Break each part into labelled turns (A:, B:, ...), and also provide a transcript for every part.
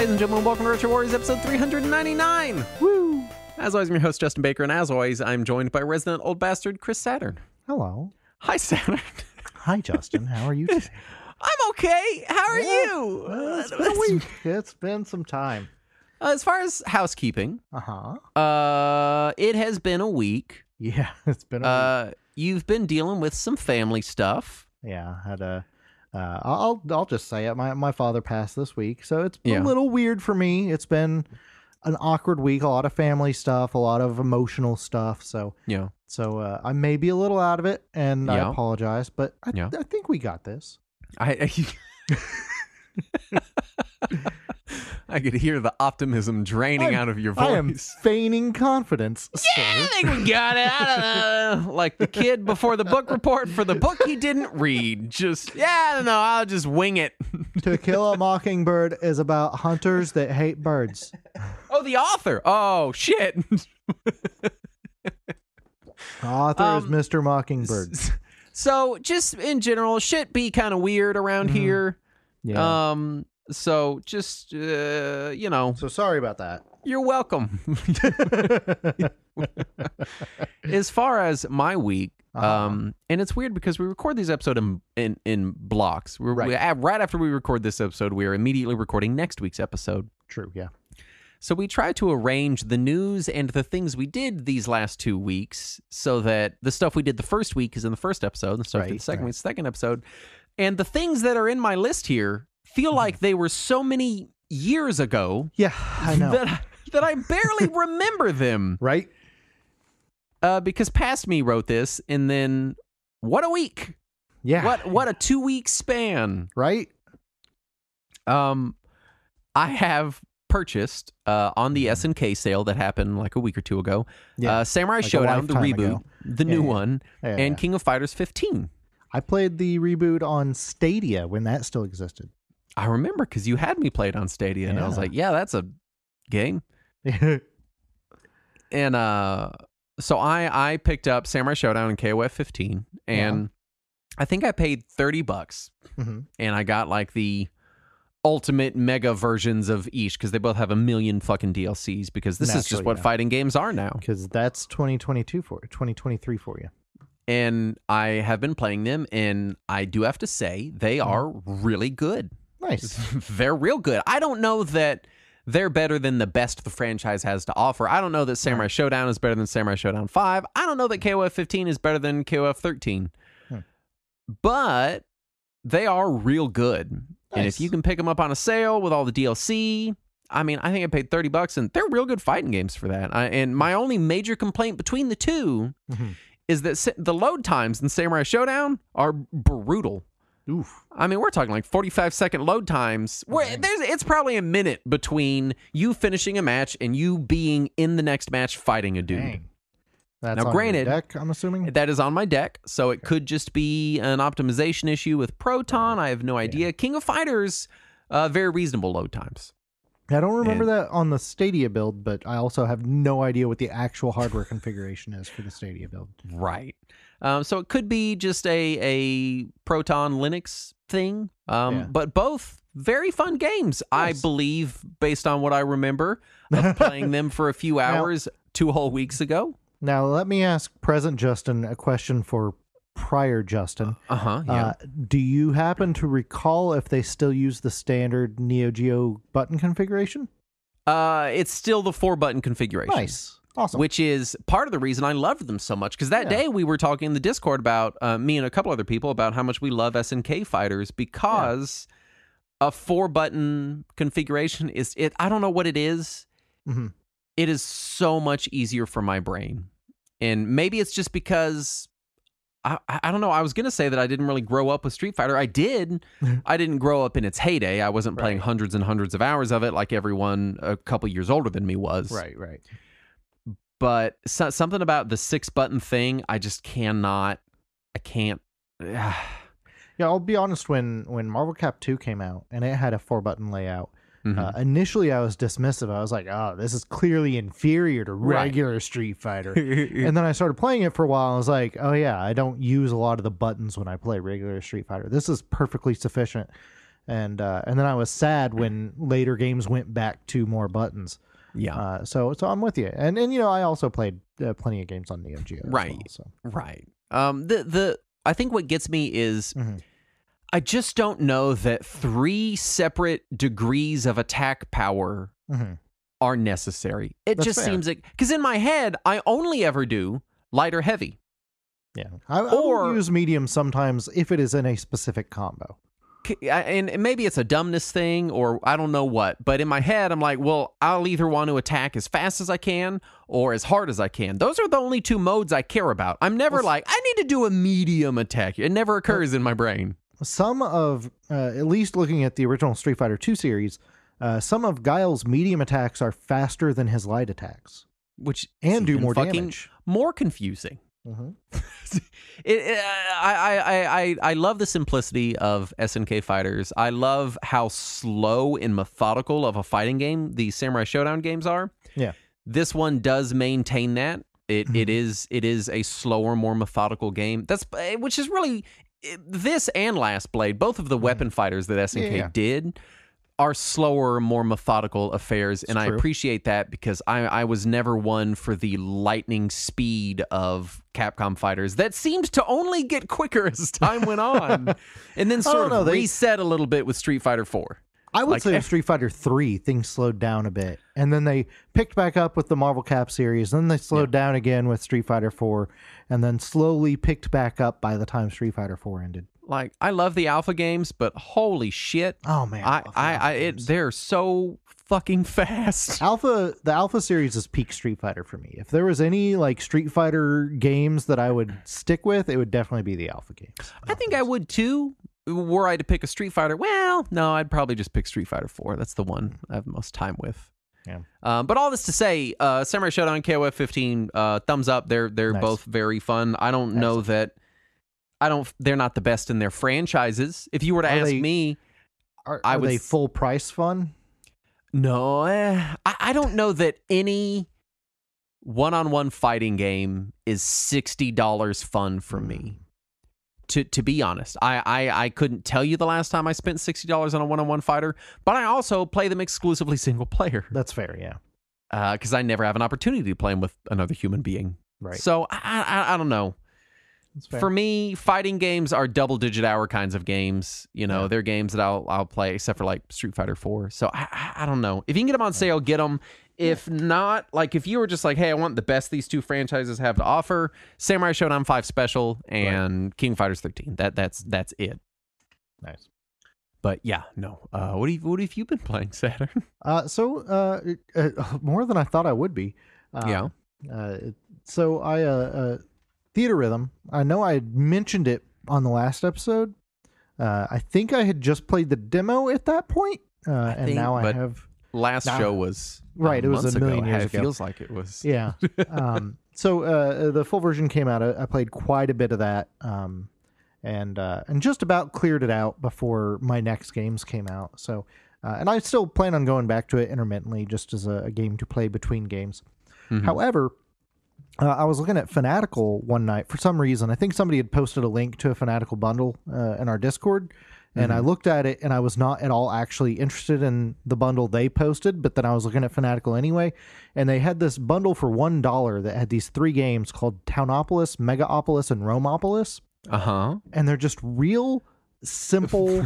A: Ladies and gentlemen, welcome to Retro Warriors episode 399. Woo! As always, I'm your host, Justin Baker, and as always, I'm joined by resident old bastard, Chris Saturn.
B: Hello.
A: Hi, Saturn.
B: Hi, Justin. How are you today?
A: I'm okay. How are you?
B: It's been a week. It's been some time.
A: As far as housekeeping, it has been a week.
B: Yeah, it's been a week.
A: You've been dealing with some family stuff.
B: Yeah, I had a... I'll just say it. My father passed this week, so it's a little weird for me. It's been an awkward week. A lot of family stuff, a lot of emotional stuff. So I may be a little out of it, and I apologize. But I think we got this.
A: I could hear the optimism draining out of your voice.
B: I am feigning confidence.
A: Yeah, I think we got it. I don't know. Like the kid before the book report for the book he didn't read. I don't know. I'll just wing it.
B: To Kill a Mockingbird is about hunters that hate birds.
A: Oh, the author. Oh, shit.
B: Author is Mr. Mockingbird.
A: So, just in general, shit be kind of weird around here.
B: Yeah.
A: So, just, So
B: sorry about that.
A: You're welcome. As far as my week, and it's weird because we record these episodes in blocks. Right after we record this episode, we are immediately recording next week's episode.
B: True, yeah.
A: So we try to arrange the news and the things we did these last 2 weeks so that the stuff we did the first week is in the first episode, and the stuff we did the second week is the second episode. And the things that are in my list here feel like they were so many years ago.
B: Yeah, I know.
A: That I barely remember them.
B: Right?
A: Because Past Me wrote this, and then what a week.
B: Yeah.
A: What a 2 week span.
B: Right?
A: I have purchased on the SNK sale that happened like a week or two ago. Samurai
B: like
A: Showdown, the reboot,
B: ago.
A: the new one, and King of Fighters 15.
B: I played the reboot on Stadia when that still existed.
A: I remember because you had me play it on Stadia, and I was like, yeah, that's a game. And so I picked up Samurai Showdown and KOF 15, and I think I paid $30, and I got like the ultimate mega versions of each because they both have a million fucking DLCs because this is just what fighting games are now.
B: Because that's 2023 for you.
A: And I have been playing them, and I do have to say they are really good.
B: Nice.
A: They're real good. I don't know that they're better than the best the franchise has to offer. I don't know that Samurai Showdown is better than Samurai Showdown 5. I don't know that KOF 15 is better than KOF 13. But they are real good. Nice. And if you can pick them up on a sale with all the DLC, I mean, I think I paid $30, and they're real good fighting games for that. And my only major complaint between the two is that the load times in Samurai Showdown are brutal.
B: Oof.
A: I mean, we're talking like 45-second load times. It's probably a minute between you finishing a match and you being in the next match fighting a dude.
B: Dang. That's
A: now,
B: on
A: granted,
B: your deck, I'm assuming?
A: That is on my deck, so it could just be an optimization issue with Proton. I have no idea. King of Fighters, very reasonable load times.
B: I don't remember that on the Stadia build, but I also have no idea what the actual hardware configuration is for the Stadia build.
A: Right. So it could be just a Proton Linux thing, but both very fun games, nice. I believe, based on what I remember of playing them for a few hours 2 whole weeks ago.
B: Now, let me ask present Justin a question for prior Justin. Do you happen to recall if they still use the standard Neo Geo button configuration?
A: It's still the 4-button configuration.
B: Nice. Awesome.
A: Which is part of the reason I loved them so much. Because that day we were talking in the Discord about, me and a couple other people, about how much we love SNK fighters because a 4-button configuration is, I don't know what it is. It is so much easier for my brain. And maybe it's just because, I don't know, I was going to say that I didn't really grow up with Street Fighter. I did. I didn't grow up in its heyday. I wasn't playing hundreds and hundreds of hours of it like everyone a couple years older than me was.
B: Right.
A: But something about the 6-button thing, I just cannot, I can't.
B: Yeah, I'll be honest, when Marvel Cap 2 came out and it had a 4-button layout, initially I was dismissive. I was like, oh, this is clearly inferior to regular Street Fighter. And then I started playing it for a while and I was like, oh yeah, I don't use a lot of the buttons when I play regular Street Fighter. This is perfectly sufficient. and then I was sad when later games went back to more buttons.
A: Yeah.
B: So I'm with you, and I also played plenty of games on Neo Geo.
A: Right.
B: As well, so.
A: Right. I think what gets me is I just don't know that 3 separate degrees of attack power are necessary. That's just fair. Seems like, because in my head I only ever do light or heavy.
B: Yeah, I will use medium sometimes if it is in a specific combo.
A: And maybe it's a dumbness thing or I don't know what, but in my head I'm like, well, I'll either want to attack as fast as I can or as hard as I can. Those are the only 2 modes I care about. I'm never like, I need to do a medium attack. It never occurs in my brain.
B: Some of, at least looking at the original Street Fighter 2 series, some of Guile's medium attacks are faster than his light attacks. And do more damage.
A: More confusing. I love the simplicity of SNK Fighters. I love how slow and methodical of a fighting game the Samurai Showdown games are.
B: Yeah,
A: this one does maintain that. It is a slower, more methodical game. Which is really this and Last Blade. Both of the weapon fighters that SNK did are slower, more methodical affairs, and I appreciate that because I was never one for the lightning speed of Capcom fighters that seemed to only get quicker as time went on, and then sort of reset a little bit with Street Fighter 4.
B: I would say with Street Fighter 3, things slowed down a bit, and then they picked back up with the Marvel Cap series, then they slowed down again with Street Fighter 4, and then slowly picked back up by the time Street Fighter 4 ended.
A: Like, I love the alpha games, but holy shit.
B: Oh, man.
A: They're so fucking fast.
B: The Alpha series is peak Street Fighter for me. If there was any, like, Street Fighter games that I would stick with, it would definitely be the Alpha games.
A: I think I would, too. Were I to pick a Street Fighter, well, no, I'd probably just pick Street Fighter 4. That's the one I have the most time with.
B: Yeah.
A: But all this to say, Samurai Showdown, KOF 15, thumbs up. They're nice. Both very fun. I don't know that... they're not the best in their franchises. If you were to ask me,
B: are they full price fun?
A: No, I don't know that any one-on-one fighting game is $60 fun for me. To be honest, I couldn't tell you the last time I spent $60 on a one-on-one fighter, but I also play them exclusively single player.
B: That's fair, yeah.
A: Because I never have an opportunity to play them with another human being.
B: Right.
A: So I don't know. For me, fighting games are double-digit hour kinds of games. They're games that I'll play, except for like Street Fighter 4. So I don't know. If you can get them on sale, get them. If not, like if you were just like, hey, I want the best these 2 franchises have to offer, Samurai Showdown 5 Special and King Fighters 13. That's it.
B: Nice.
A: But yeah, no. What have you been playing, Saturn?
B: More than I thought I would be. So I Theater Rhythm. I know I had mentioned it on the last episode. I think I had just played the demo at that point, and now I have.
A: Last show was
B: right. It was a million years ago.
A: It feels like it was.
B: Yeah. So the full version came out. I played quite a bit of that, and just about cleared it out before my next games came out. So, and I still plan on going back to it intermittently, just as a game to play between games. Mm-hmm. However, I was looking at Fanatical one night for some reason. I think somebody had posted a link to a Fanatical bundle in our Discord, and I looked at it, and I was not at all actually interested in the bundle they posted, but then I was looking at Fanatical anyway, and they had this bundle for $1 that had these 3 games called Townopolis, Megaopolis, and Romopolis. And they're just real simple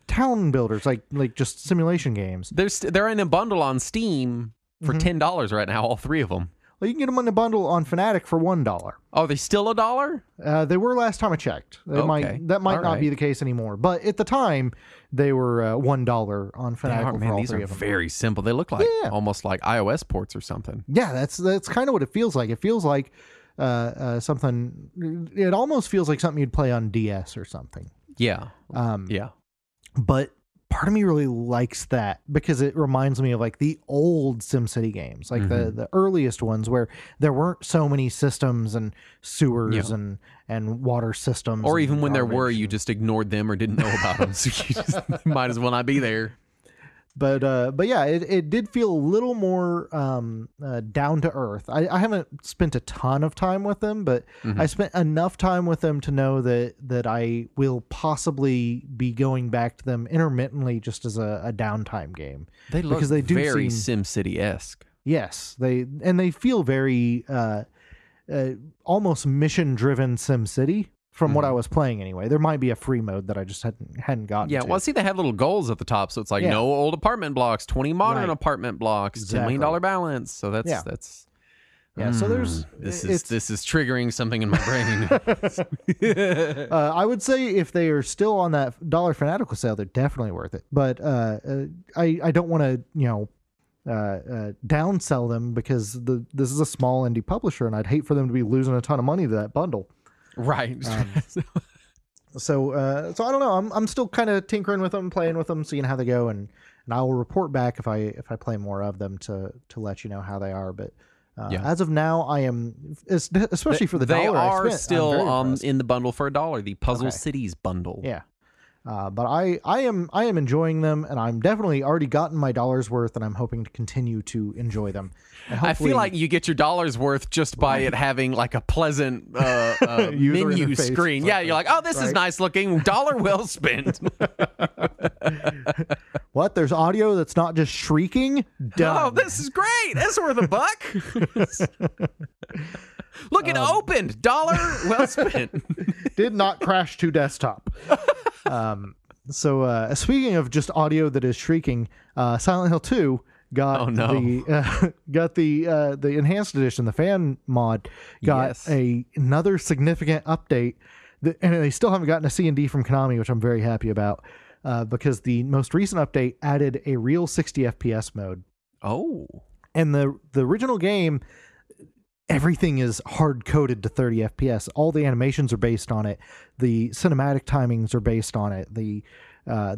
B: town builders, like just simulation games.
A: They're in a bundle on Steam for $10 right now, all 3 of them.
B: Well, you can get them in a bundle on Fnatic for $1.
A: Oh, they still $1?
B: They were last time I checked. That might not be the case anymore. But at the time, they were $1 on Fnatic for all
A: these
B: 3
A: are
B: of them.
A: Very simple. They look like almost like iOS ports or something.
B: Yeah, that's kind of what it feels like. It feels like something. It almost feels like something you'd play on DS or something.
A: Yeah.
B: But part of me really likes that because it reminds me of like the old SimCity games, like the earliest ones where there weren't so many systems and sewers and water systems.
A: Or even when there were, you just ignored them or didn't know about them. So you just might as well not be there.
B: But yeah, it did feel a little more down to earth. I haven't spent a ton of time with them, but I spent enough time with them to know that I will possibly be going back to them intermittently just as a downtime game.
A: They look because they do very SimCity-esque.
B: Yes, they feel very almost mission-driven SimCity. From what I was playing anyway. There might be a free mode that I just hadn't gotten to.
A: Well, see, they have little goals at the top. So it's like no old apartment blocks, 20 modern apartment blocks, $10 million balance. So that's...
B: So there's...
A: This is triggering something in my brain.
B: I would say if they are still on that $1 Fanatical sale, they're definitely worth it. But I don't want to, downsell them because this is a small indie publisher and I'd hate for them to be losing a ton of money to that bundle.
A: Right.
B: So I don't know. I'm still kind of tinkering with them, playing with them, seeing how they go, and I will report back if I play more of them to let you know how they are. But as of now, I am especially for the
A: they
B: dollar.
A: They are still in the bundle for $1, the Puzzle Cities bundle.
B: Yeah. But I am enjoying them, and I'm definitely already gotten my $1 worth, and I'm hoping to continue to enjoy them.
A: I feel like you get your $1 worth just by it having like a pleasant menu screen. Yeah, you're like, oh, this is nice looking. $1 well spent.
B: What? There's audio that's not just shrieking? Done.
A: Oh, this is great. That's worth $1. Look, it opened. $1 well spent.
B: Did not crash to desktop. So speaking of just audio that is shrieking, Silent Hill 2 got the enhanced edition, the fan mod got another significant update, and they still haven't gotten a C&D from Konami, which I'm very happy about, because the most recent update added a real 60 FPS mode.
A: Oh,
B: and the original game, everything is hard-coded to 30 FPS. All the animations are based on it. The cinematic timings are based on it. The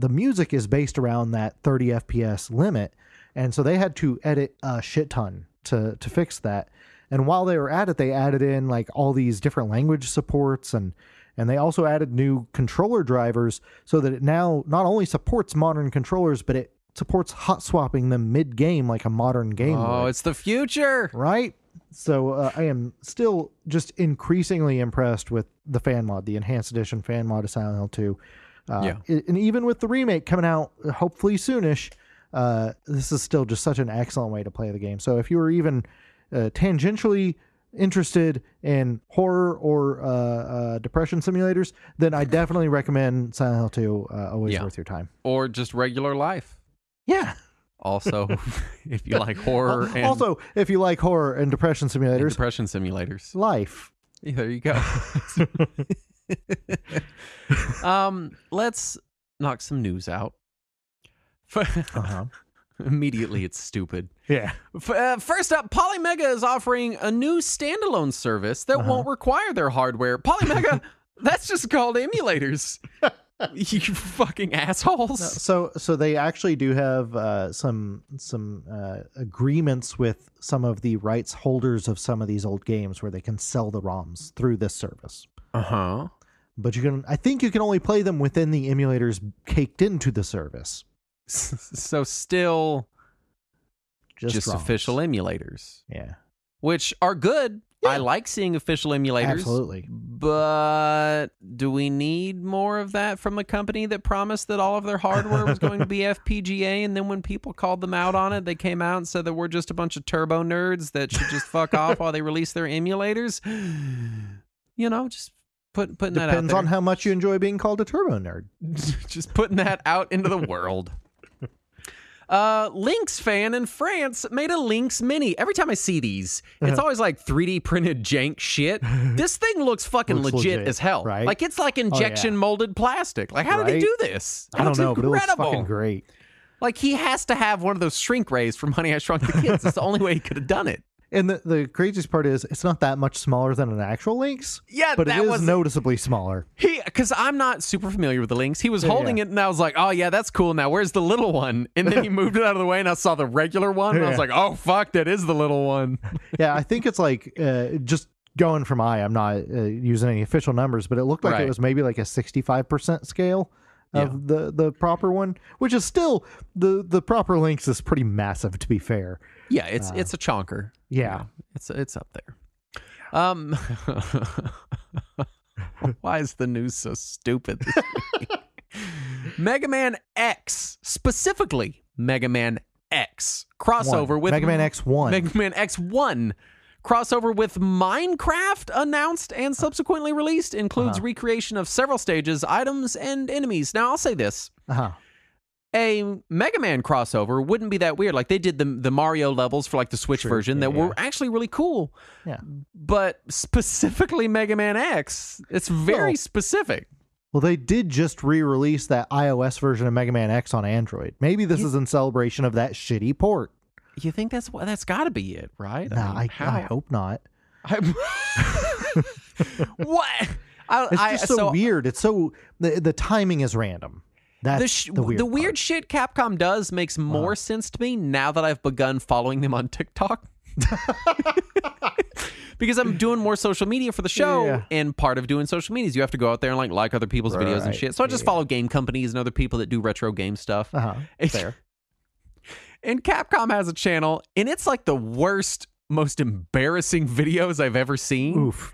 B: music is based around that 30 FPS limit. And so they had to edit a shit ton to fix that. And while they were at it, they added in like all these different language supports, and they also added new controller drivers so that it now not only supports modern controllers, but it supports hot swapping them mid-game like a modern game would.
A: It's the future.
B: Right? So I am still just increasingly impressed with the fan mod, the enhanced edition fan mod of Silent Hill 2. And even with the remake coming out hopefully soonish, this is still just such an excellent way to play the game. So if you were even tangentially interested in horror or depression simulators, then I definitely recommend Silent Hill 2. Always worth your time.
A: Or just regular life.
B: Yeah.
A: Also, if you like horror.
B: If you like horror and depression simulators. Life.
A: Yeah, there you go. Let's knock some news out. Immediately, it's stupid.
B: Yeah.
A: First up, Polymega is offering a new standalone service that won't require their hardware. Polymega, that's just called emulators. You fucking assholes.
B: So they actually do have some agreements with some of the rights holders of some of these old games where they can sell the ROMs through this service. But I think you can only play them within the emulators caked into the service.
A: So still just official emulators.
B: Yeah.
A: Which are good. Yeah. I like seeing official emulators.
B: Absolutely.
A: But do we need more of that from a company that promised that all of their hardware was going to be FPGA, and then when people called them out on it, they came out and said that we're just a bunch of turbo nerds that should just fuck off while they release their emulators? Just putting that out there.
B: Depends on how much you enjoy being called a turbo nerd.
A: Just putting that out into the world. Lynx fan in France made a Lynx Mini. Every time I see these, it's always like 3D printed jank shit. This thing looks fucking legit as hell.
B: Right?
A: Like it's like injection molded plastic. Like how did they do this?
B: I don't know, but it looks fucking great.
A: Like he has to have one of those shrink rays from Honey, I Shrunk the Kids. It's the only way he could have done it.
B: And the craziest part is it's not that much smaller than an actual Lynx.
A: Yeah,
B: but it is noticeably smaller.
A: Because I'm not super familiar with the Lynx. He was holding it, and I was like, "Oh yeah, that's cool." Now where's the little one? And then he moved it out of the way, and I saw the regular one. And I was like, "Oh fuck, that is the little one."
B: Yeah, I think it's like just going from I'm not using any official numbers, but it looked like it was maybe like a 65% scale. of the proper one, which is still the proper links is pretty massive, to be fair.
A: Yeah, it's a chonker.
B: Yeah.
A: It's up there. Why is the news so stupid this week? Mega Man X, specifically Mega Man X crossover with
B: Mega Man X1.
A: Mega Man X1 crossover with Minecraft announced and subsequently released, includes recreation of several stages, items, and enemies. Now, I'll say this. A Mega Man crossover wouldn't be that weird. Like, they did the Mario levels for, like, the Switch version that were actually really cool.
B: Yeah.
A: But specifically Mega Man X, it's very specific. Well,
B: they did just re-release that iOS version of Mega Man X on Android. Maybe this is in celebration of that shitty port.
A: You think that's got to be it, right?
B: Nah, I hope not.
A: What?
B: It's just so weird. It's so the timing is random. That's the
A: weird shit Capcom does makes more sense to me now that I've begun following them on TikTok. Because I'm doing more social media for the show, and part of doing social media is you have to go out there and like other people's videos and shit. So I just follow game companies and other people that do retro game stuff.
B: Fair.
A: And Capcom has a channel, and it's like the worst, most embarrassing videos I've ever seen.
B: Oof.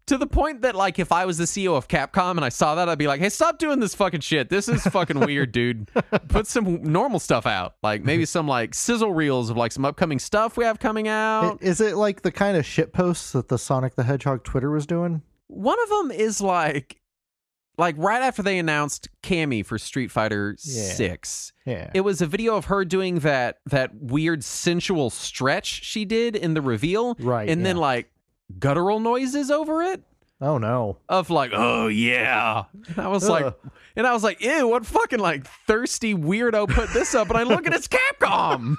A: To the point that, like, if I was the CEO of Capcom and I saw that, I'd be like, hey, stop doing this fucking shit. This is fucking weird, dude. Put some normal stuff out. Like, maybe some, like, sizzle reels of, like, some upcoming stuff we have coming out.
B: Is it, like, the kind of shit posts that the Sonic the Hedgehog Twitter was doing?
A: One of them is, like right after they announced Cammy for Street Fighter 6.
B: Yeah.
A: It was a video of her doing that weird sensual stretch she did in the reveal.
B: Right.
A: And then, like, guttural noises over it.
B: Oh no.
A: Of like, oh yeah. And I was like, ew, what fucking like thirsty weirdo put this up? And I look at it's Capcom.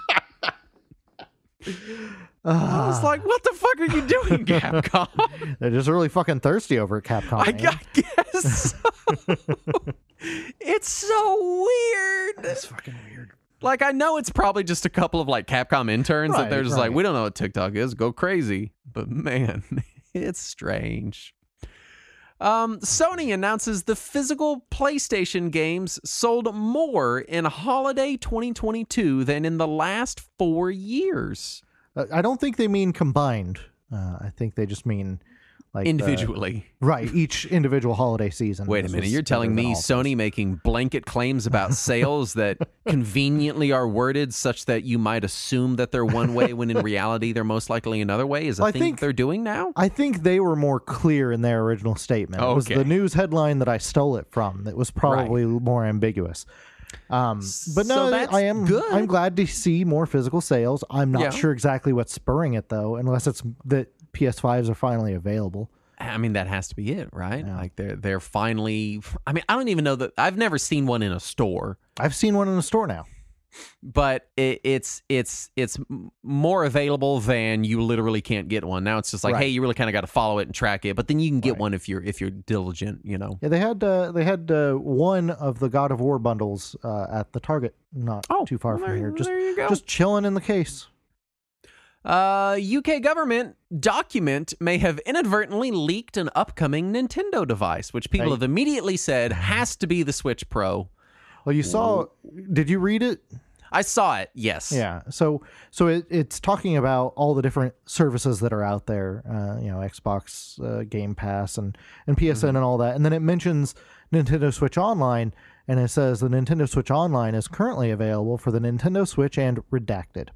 A: I was like, what the fuck are you doing, Capcom?
B: They're just really fucking thirsty over at Capcom.
A: I guess so. It's so weird.
B: It's fucking weird.
A: Like, I know it's probably just a couple of like Capcom interns that they're just like, we don't know what TikTok is. Go crazy. But man, it's strange. Sony announces the physical PlayStation games sold more in holiday 2022 than in the last 4 years.
B: I don't think they mean combined. I think they just mean like
A: individually.
B: Right, each individual holiday season.
A: Wait a minute, you're telling me Sony making blanket claims about sales that conveniently are worded such that you might assume that they're one way when in reality they're most likely another way is a thing they're doing now?
B: I think they were more clear in their original statement. It was the news headline that I stole it from that was probably more ambiguous. But no,
A: that's
B: I'm
A: good.
B: I'm glad to see more physical sales. I'm not sure exactly what's spurring it though, unless it's that PS5s are finally available.
A: I mean, that has to be it, right? Yeah. Like they're finally. I mean, I don't even know that I've never seen one in a store.
B: I've seen one in a store now,
A: but it's more available than you literally can't get one. Now it's just like, hey, you really kind of got to follow it and track it, but then you can get one if you're diligent, you know.
B: Yeah, they had one of the God of War bundles at the Target, not too far from here. Just chilling in the case.
A: UK government document may have inadvertently leaked an upcoming Nintendo device, which people have immediately said has to be the Switch Pro.
B: Well, you saw. Did you read it?
A: I saw it. Yes.
B: Yeah. So it's talking about all the different services that are out there. Xbox Game Pass and PSN and all that, and then it mentions Nintendo Switch Online, and it says the Nintendo Switch Online is currently available for the Nintendo Switch and redacted.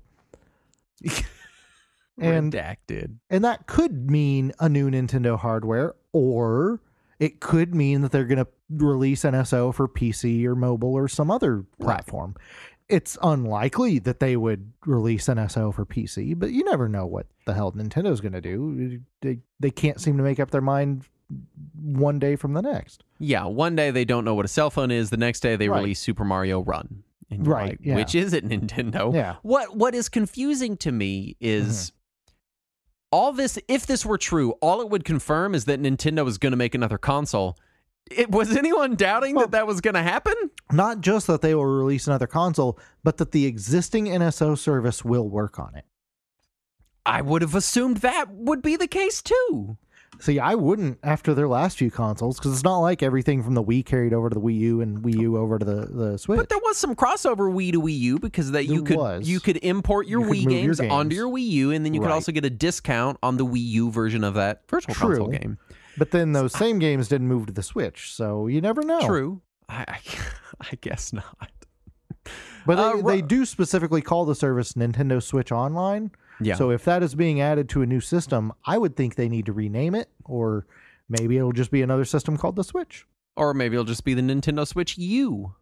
A: Redacted.
B: And that could mean a new Nintendo hardware, or it could mean that they're going to release NSO for PC or mobile or some other platform. It's unlikely that they would release NSO for PC, but you never know what the hell Nintendo's going to do. They can't seem to make up their mind one day from the next.
A: Yeah, one day they don't know what a cell phone is. The next day they release Super Mario Run. And you're like, which is it, Nintendo?
B: Yeah.
A: What is confusing to me is all this, if this were true, all it would confirm is that Nintendo is going to make another console. Was anyone doubting that was going to happen?
B: Not just that they will release another console, but that the existing NSO service will work on it.
A: I would have assumed that would be the case too.
B: See, I wouldn't after their last few consoles, because it's not like everything from the Wii carried over to the Wii U and Wii U over to the Switch.
A: But there was some crossover Wii to Wii U, because that you could import your Wii games onto your Wii U, and then you could also get a discount on the Wii U version of that Virtual Console game.
B: But then those same games didn't move to the Switch, so you never know.
A: True. I guess not.
B: But they do specifically call the service Nintendo Switch Online.
A: Yeah.
B: So if that is being added to a new system, I would think they need to rename it, or maybe it'll just be another system called the Switch.
A: Or maybe it'll just be the Nintendo Switch U.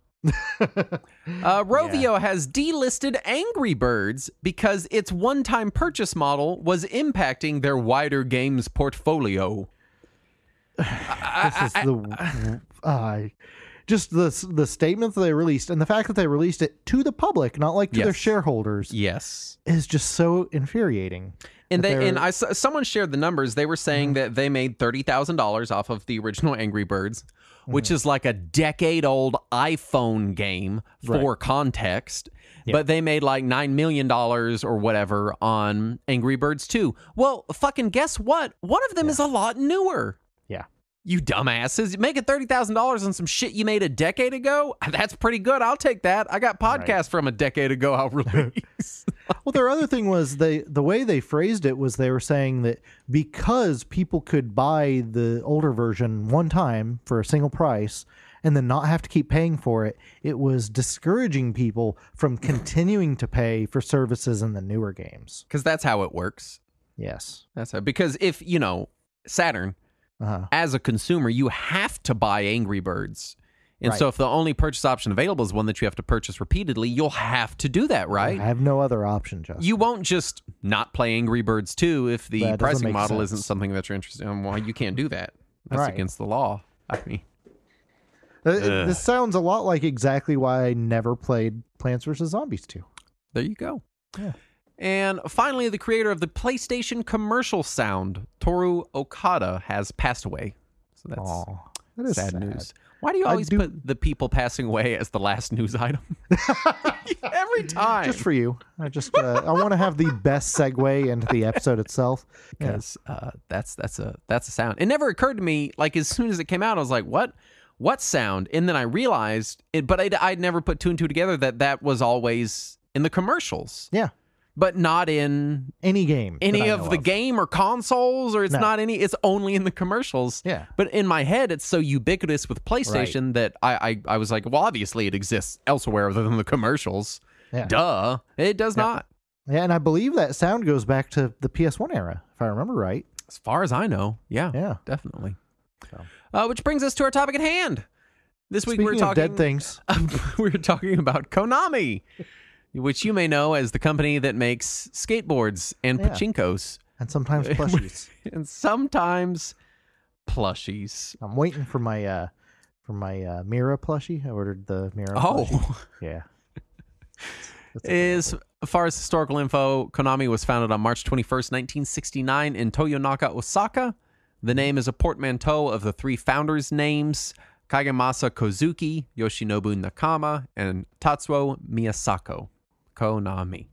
A: Rovio has delisted Angry Birds because its one-time purchase model was impacting their wider games portfolio.
B: This is just the statement that they released, and the fact that they released it to the public, not like to their shareholders, is just so infuriating.
A: And someone shared the numbers. They were saying that they made $30,000 off of the original Angry Birds, which is like a decade-old iPhone game for context. Yeah. But they made like $9 million or whatever on Angry Birds 2. Well, fucking guess what? One of them is a lot newer.
B: Yeah.
A: You dumbasses. Making $30,000 on some shit you made a decade ago? That's pretty good. I'll take that. I got podcasts from a decade ago I'll release.
B: Well, their other thing was the way they phrased it was they were saying that because people could buy the older version one time for a single price and then not have to keep paying for it, it was discouraging people from continuing to pay for services in the newer games.
A: Because that's how it works.
B: Yes.
A: That's how. Because if, Saturn, as a consumer, you have to buy Angry Birds. And so if the only purchase option available is one that you have to purchase repeatedly, you'll have to do that, right?
B: I have no other option, Justin.
A: You won't just not play Angry Birds 2 if the pricing model isn't something that you're interested in. Well, you can't do that. That's against the law. I mean,
B: this sounds a lot like exactly why I never played Plants vs. Zombies 2.
A: There you go.
B: Yeah.
A: And finally, the creator of the PlayStation commercial sound, Toru Okada, has passed away. So
B: that is
A: sad news. Why do you always put the people passing away as the last news item? Every time.
B: Just for you. I want to have the best segue into the episode itself.
A: Because that's a sound. It never occurred to me, like as soon as it came out, I was like, what sound? And then I realized it, but I'd never put two and two together that was always in the commercials.
B: Yeah.
A: But not in
B: any game,
A: any of the game or consoles, or it's only in the commercials.
B: Yeah.
A: But in my head, it's so ubiquitous with PlayStation that I was like, well, obviously it exists elsewhere other than the commercials. Yeah. Duh. It does not.
B: Yeah, and I believe that sound goes back to the PS1 era, if I remember right.
A: As far as I know. Yeah. Definitely. So. Which brings us to our topic at hand. This week we're talking
B: dead things.
A: We're talking about Konami, which you may know as the company that makes skateboards and pachinkos.
B: And sometimes plushies. I'm waiting for my Mira plushie. I ordered the Mira plushie. Yeah.
A: As far as historical info, Konami was founded on March 21st, 1969 in Toyonaka, Osaka. The name is a portmanteau of the three founders' names, Kagemasa Kozuki, Yoshinobu Nakama, and Tatsuo Miyasako. Konami.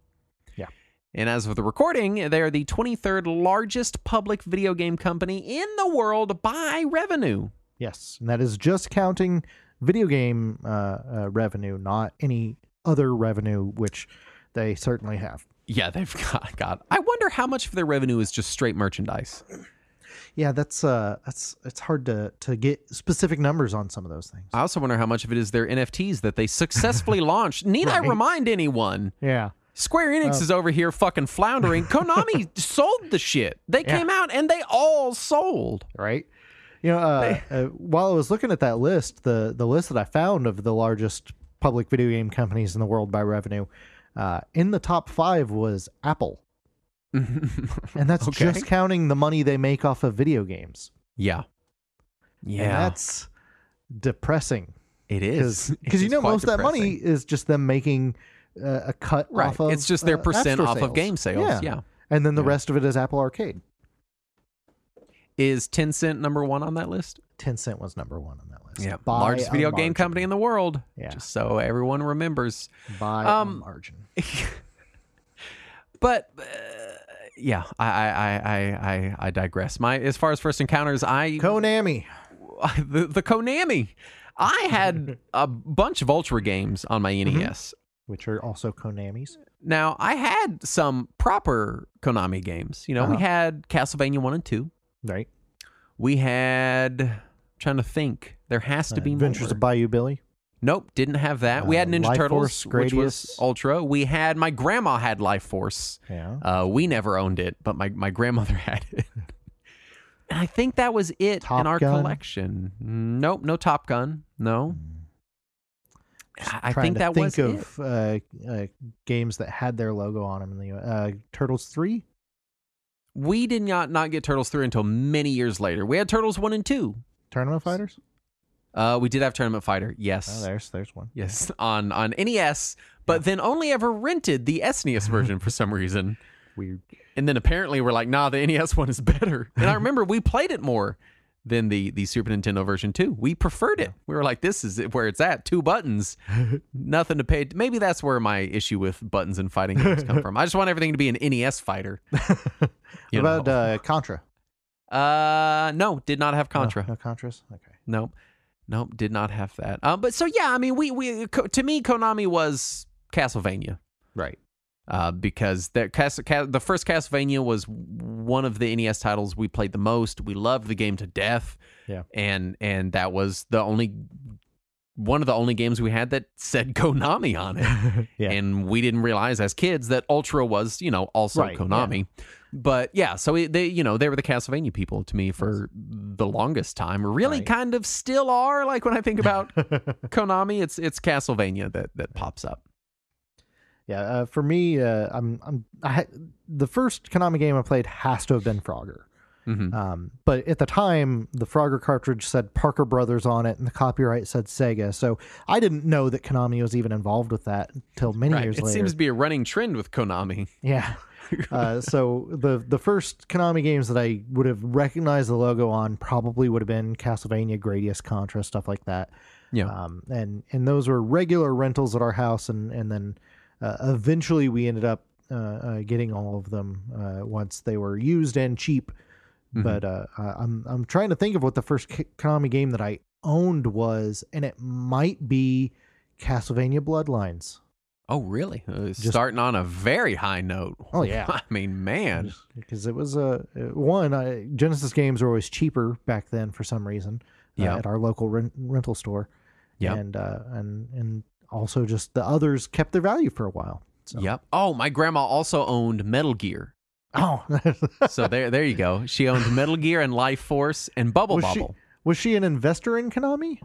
B: Yeah.
A: And as of the recording, they are the 23rd largest public video game company in the world by revenue.
B: Yes, and that is just counting video game revenue, not any other revenue, which they certainly have.
A: Yeah, they've got. I wonder how much of their revenue is just straight merchandise.
B: Yeah, that's it's hard to get specific numbers on some of those things.
A: I also wonder how much of it is their NFTs that they successfully launched. Need I remind anyone?
B: Yeah.
A: Square Enix is over here fucking floundering. Konami sold the shit. They came out and they all sold.
B: Right. While I was looking at that list, the list that I found of the largest public video game companies in the world by revenue, in the top 5 was Apple. And that's just counting the money they make off of video games.
A: Yeah.
B: And that's depressing.
A: It is.
B: Because most of that money is just them making a cut off of...
A: It's just their percent off of game sales. Yeah.
B: And then the rest of it is Apple Arcade.
A: Is Tencent number 1 on that list?
B: Tencent was number 1 on that list.
A: Yeah. Largest video game company in the world. Yeah. Just so everyone remembers.
B: By a margin.
A: But Yeah, I digress. As far as first encounters,
B: Konami.
A: the Konami. I had a bunch of Ultra games on my NES,
B: which are also Konami's.
A: Now, I had some proper Konami games. You know, we had Castlevania 1 and 2.
B: Right.
A: We had, trying to think, there has to be
B: Adventures
A: more.
B: of Bayou Billy.
A: Nope, didn't have that. We had Ninja
B: Life
A: Turtles,
B: Force,
A: which was Ultra. We had, my grandma had Life Force.
B: Yeah.
A: We never owned it, but my grandmother had it. And I think that was it
B: Top
A: in our
B: Gun?
A: Collection. Nope, no Top Gun. No. I think that was
B: of games that had their logo on them in the US. Turtles 3?
A: We did not get Turtles 3 until many years later. We had Turtles 1 and 2.
B: Tournament Fighters?
A: We did have Tournament Fighter, yes.
B: Oh, there's one.
A: Yes, on NES, but then only ever rented the SNES version for some reason.
B: Weird.
A: And then apparently we're like, nah, the NES one is better. And I remember we played it more than the Super Nintendo version too. We preferred it. We were like, this is where it's at. 2 buttons, nothing to pay. Maybe that's where my issue with buttons and fighting games come from. I just want everything to be an NES fighter.
B: What about Contra?
A: No, did not have Contra.
B: No Contras? Okay.
A: Nope, did not have that. But so yeah, I mean, we to me, Konami was Castlevania.
B: Right.
A: Because the first Castlevania was one of the NES titles we played the most. We loved the game to death.
B: Yeah.
A: And that was one of the only games we had that said Konami on it.
B: Yeah.
A: And we didn't realize as kids that Ultra was, also
B: right,
A: Konami.
B: Yeah.
A: But yeah, so they were the Castlevania people to me for the longest time. Really kind of still are. Like when I think about Konami, it's Castlevania that pops up.
B: Yeah, for me, the first Konami game I played has to have been Frogger.
A: Mm-hmm.
B: But at the time, the Frogger cartridge said Parker Brothers on it, and the copyright said Sega. So I didn't know that Konami was even involved with that until many years later.
A: It seems to be a running trend with Konami.
B: Yeah. So the first Konami games that I would have recognized the logo on probably would have been Castlevania, Gradius, Contra, stuff like that.
A: Yeah.
B: And those were regular rentals at our house, and then eventually we ended up getting all of them once they were used and cheap.
A: Mm-hmm.
B: But I'm trying to think of what the first Konami game that I owned was, and it might be Castlevania Bloodlines.
A: Oh, really? Starting on a very high note.
B: Oh, yeah.
A: I mean, man.
B: Because it was Genesis games were always cheaper back then for some reason at our local rental store.
A: Yeah.
B: And also just the others kept their value for a while. So.
A: Yep. Oh, my grandma also owned Metal Gear.
B: Oh.
A: So there you go. She owned Metal Gear and Life Force and Bubble Bobble.
B: Was she an investor in Konami?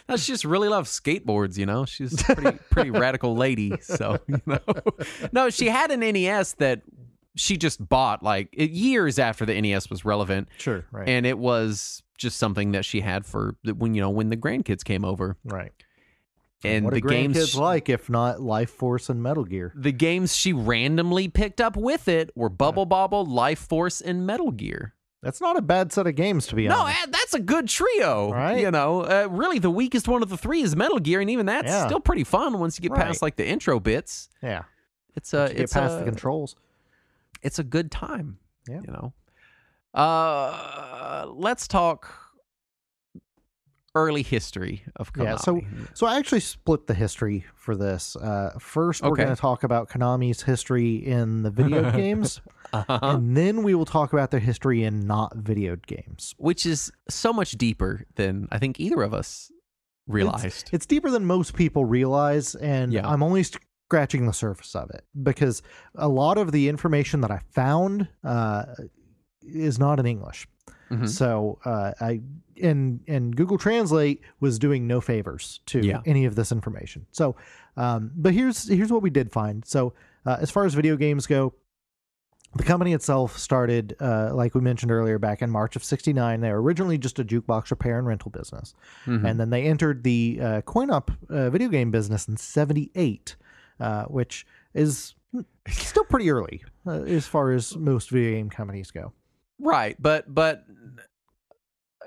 A: No, she just really loves skateboards, She's a pretty radical lady. So, No, she had an NES that she just bought years after the NES was relevant.
B: Sure, right.
A: And it was just something that she had for when the grandkids came over.
B: Right.
A: And
B: what
A: the games
B: grandkids like, if not Life Force and Metal Gear?
A: The games she randomly picked up with it were Bubble Bobble, Life Force, and Metal Gear.
B: That's not a bad set of games, to be honest.
A: No, that's a good trio.
B: Right.
A: Really, the weakest one of the three is Metal Gear, and even that's still pretty fun once you get past the intro bits.
B: Yeah,
A: it's
B: get past the controls.
A: It's a good time.
B: Yeah,
A: let's talk early history of Konami.
B: Yeah, so I actually split the history for this. First, we're going to talk about Konami's history in the video games. And then we will talk about their history in not video games.
A: Which is so much deeper than I think either of us realized.
B: It's deeper than most people realize, and I'm only scratching the surface of it, because a lot of the information that I found is not in English. Mm-hmm. So and Google Translate was doing no favors to any of this information. So, but here's what we did find. So as far as video games go, the company itself started, like we mentioned earlier, back in March of '69. They were originally just a jukebox repair and rental business. Mm-hmm. And then they entered the coin-op video game business in '78, which is still pretty early as far as most video game companies go.
A: Right, but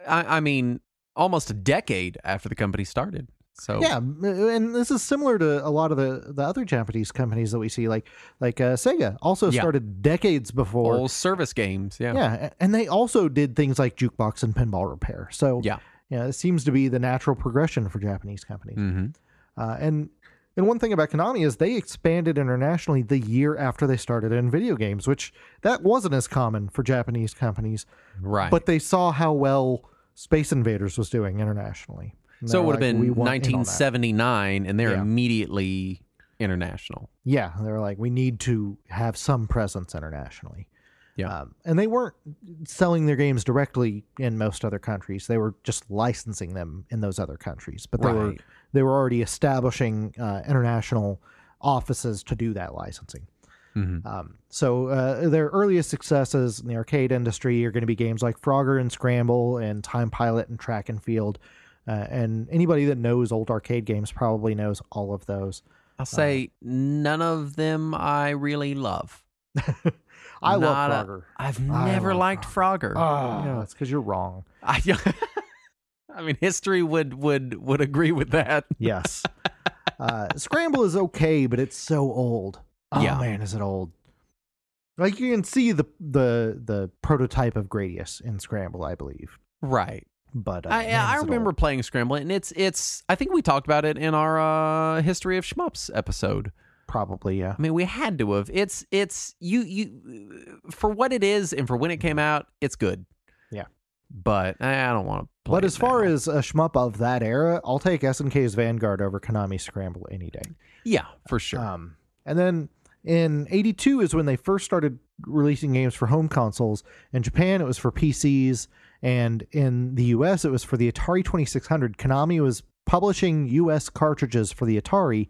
A: I mean, almost a decade after the company started. So
B: yeah, and this is similar to a lot of the other Japanese companies that we see, like Sega also started decades before.
A: Old service games,
B: Yeah, and they also did things like jukebox and pinball repair. So it seems to be the natural progression for Japanese companies. And one thing about Konami is they expanded internationally the year after they started in video games, which that wasn't as common for Japanese companies.
A: Right.
B: But they saw how well Space Invaders was doing internationally.
A: So it would have been 1979, and they're immediately international.
B: Yeah, they were like, we need to have some presence internationally.
A: Yeah.
B: And they weren't selling their games directly in most other countries. They were just licensing them in those other countries. But they were already establishing international offices to do that licensing. So their earliest successes in the arcade industry are going to be games like Frogger and Scramble and Time Pilot and Track and Field. And anybody that knows old arcade games probably knows all of those.
A: I'll say none of them I really love.
B: I love Frogger.
A: I've never liked Frogger.
B: Oh, that's because you're wrong.
A: I mean, history would agree with that.
B: Yes. Scramble is okay, but it's so old. Oh man, is it old? Like you can see the prototype of Gradius in Scramble, I believe.
A: Right.
B: But
A: I remember playing Scramble, and it's. I think we talked about it in our History of Shmups episode.
B: Probably, yeah.
A: I mean, we had to have. It's you for what it is, and for when it came out, it's good.
B: Yeah.
A: But I don't want to play.
B: But as far as a shmup of that era, I'll take SNK's Vanguard over Konami's Scramble any day.
A: Yeah, for sure.
B: And then in '82 is when they first started releasing games for home consoles. In Japan, it was for PCs. And in the US, it was for the Atari 2600. Konami was publishing US cartridges for the Atari,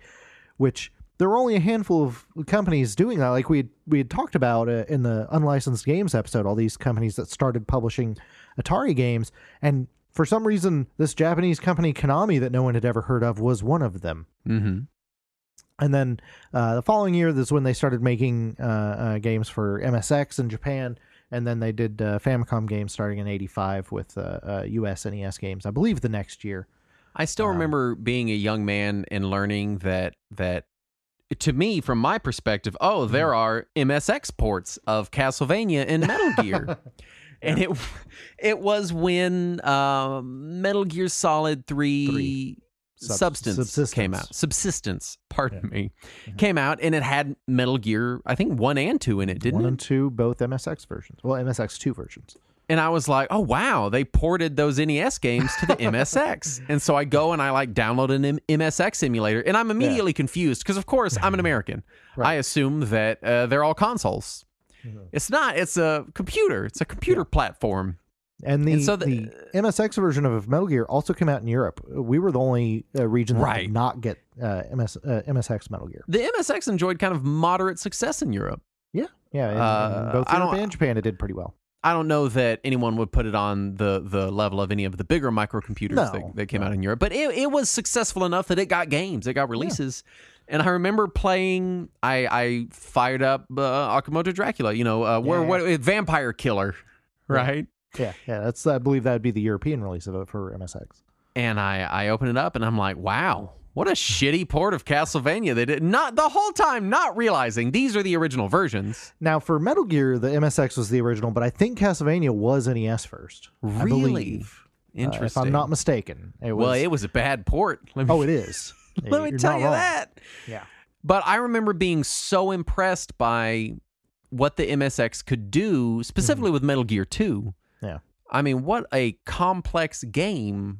B: which there were only a handful of companies doing that. Like we had talked about in the unlicensed games episode, all these companies that started publishing Atari games. And for some reason, this Japanese company, Konami, that no one had ever heard of, was one of them. And then the following year, this is when they started making games for MSX in Japan. And then they did Famicom games starting in '85 with US NES games, I believe, the next year.
A: I still remember being a young man and learning that to me, from my perspective, there are MSX ports of Castlevania and Metal Gear. And it was when Metal Gear Solid 3 Substance came out. Subsistence, pardon me, came out, and it had Metal Gear, I think 1 and 2 in it, didn't it?
B: 1 and 2, both MSX versions. Well, MSX2 versions.
A: And I was like, oh, wow, they ported those NES games to the MSX. And so I go and I download an MSX emulator, and I'm immediately confused because, of course, I'm an American. Right. I assume that they're all consoles. It's not. It's a computer. It's a computer platform.
B: And the MSX version of Metal Gear also came out in Europe. We were the only region that did not get MSX Metal Gear.
A: The MSX enjoyed kind of moderate success in Europe.
B: Yeah. In both Europe and Japan, it did pretty well.
A: I don't know that anyone would put it on the level of any of the bigger microcomputers that came out in Europe. But it was successful enough that it got games. It got releases. Yeah. And I remember playing, I fired up Akamoto Dracula, what Vampire Killer, right?
B: Yeah, that's. I believe that would be the European release of it for MSX.
A: And I open it up and I'm like, wow, what a shitty port of Castlevania they did. Not the whole time, not realizing these are the original versions.
B: Now for Metal Gear, the MSX was the original, but I think Castlevania was NES first.
A: Really?
B: I believe.
A: Interesting.
B: If I'm not mistaken.
A: It was a bad port.
B: It is.
A: Let me tell you that.
B: Yeah.
A: But I remember being so impressed by what the MSX could do, specifically with Metal Gear 2.
B: Yeah.
A: I mean, what a complex game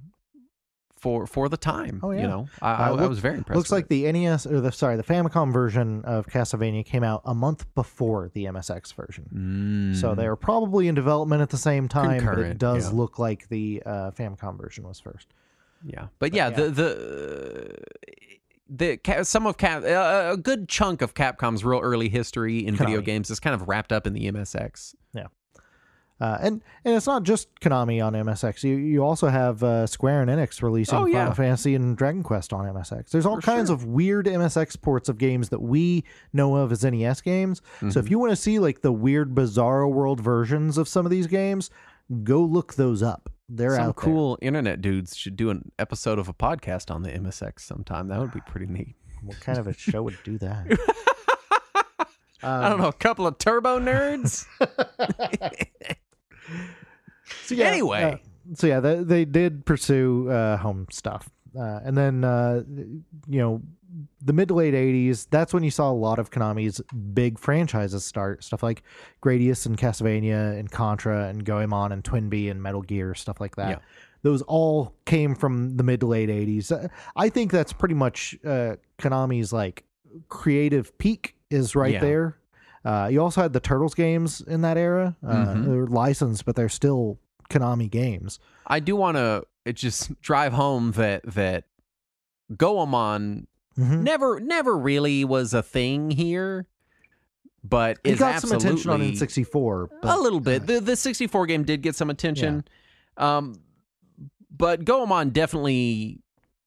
A: for the time.
B: Oh, yeah.
A: I was very impressed.
B: Looks like the NES, or the Famicom version of Castlevania came out a month before the MSX version. So they were probably in development at the same time, but it does look like the Famicom version was first.
A: Yeah. But yeah, a good chunk of Capcom's real early history in video games is kind of wrapped up in the MSX.
B: Yeah. And it's not just Konami on MSX. You also have Square and Enix releasing Final Fantasy and Dragon Quest on MSX. There's all kinds of weird MSX ports of games that we know of as NES games. So if you want to see the weird Bizarro World versions of some of these games, go look those up. They're
A: Some
B: out
A: cool internet dudes should do an episode of a podcast on the MSX sometime. That would be pretty neat.
B: there. What kind of a show would do that?
A: I don't know, a couple of turbo nerds.
B: So yeah,
A: Anyway.
B: they did pursue home stuff, and then the mid to late 80s. That's when you saw a lot of Konami's big franchises start. Stuff like Gradius and Castlevania and Contra and Goemon and Twinbee and Metal Gear, stuff like that.
A: Yeah.
B: Those all came from the mid to late 80s. I think that's pretty much Konami's like creative peak is right there. You also had the Turtles games in that era. They're licensed, but they're still Konami games.
A: I do want to just drive home that Goemon never really was a thing here, but
B: it
A: is
B: got some attention on
A: absolutely
B: N64.
A: a little bit. The 64 game did get some attention, but Goemon definitely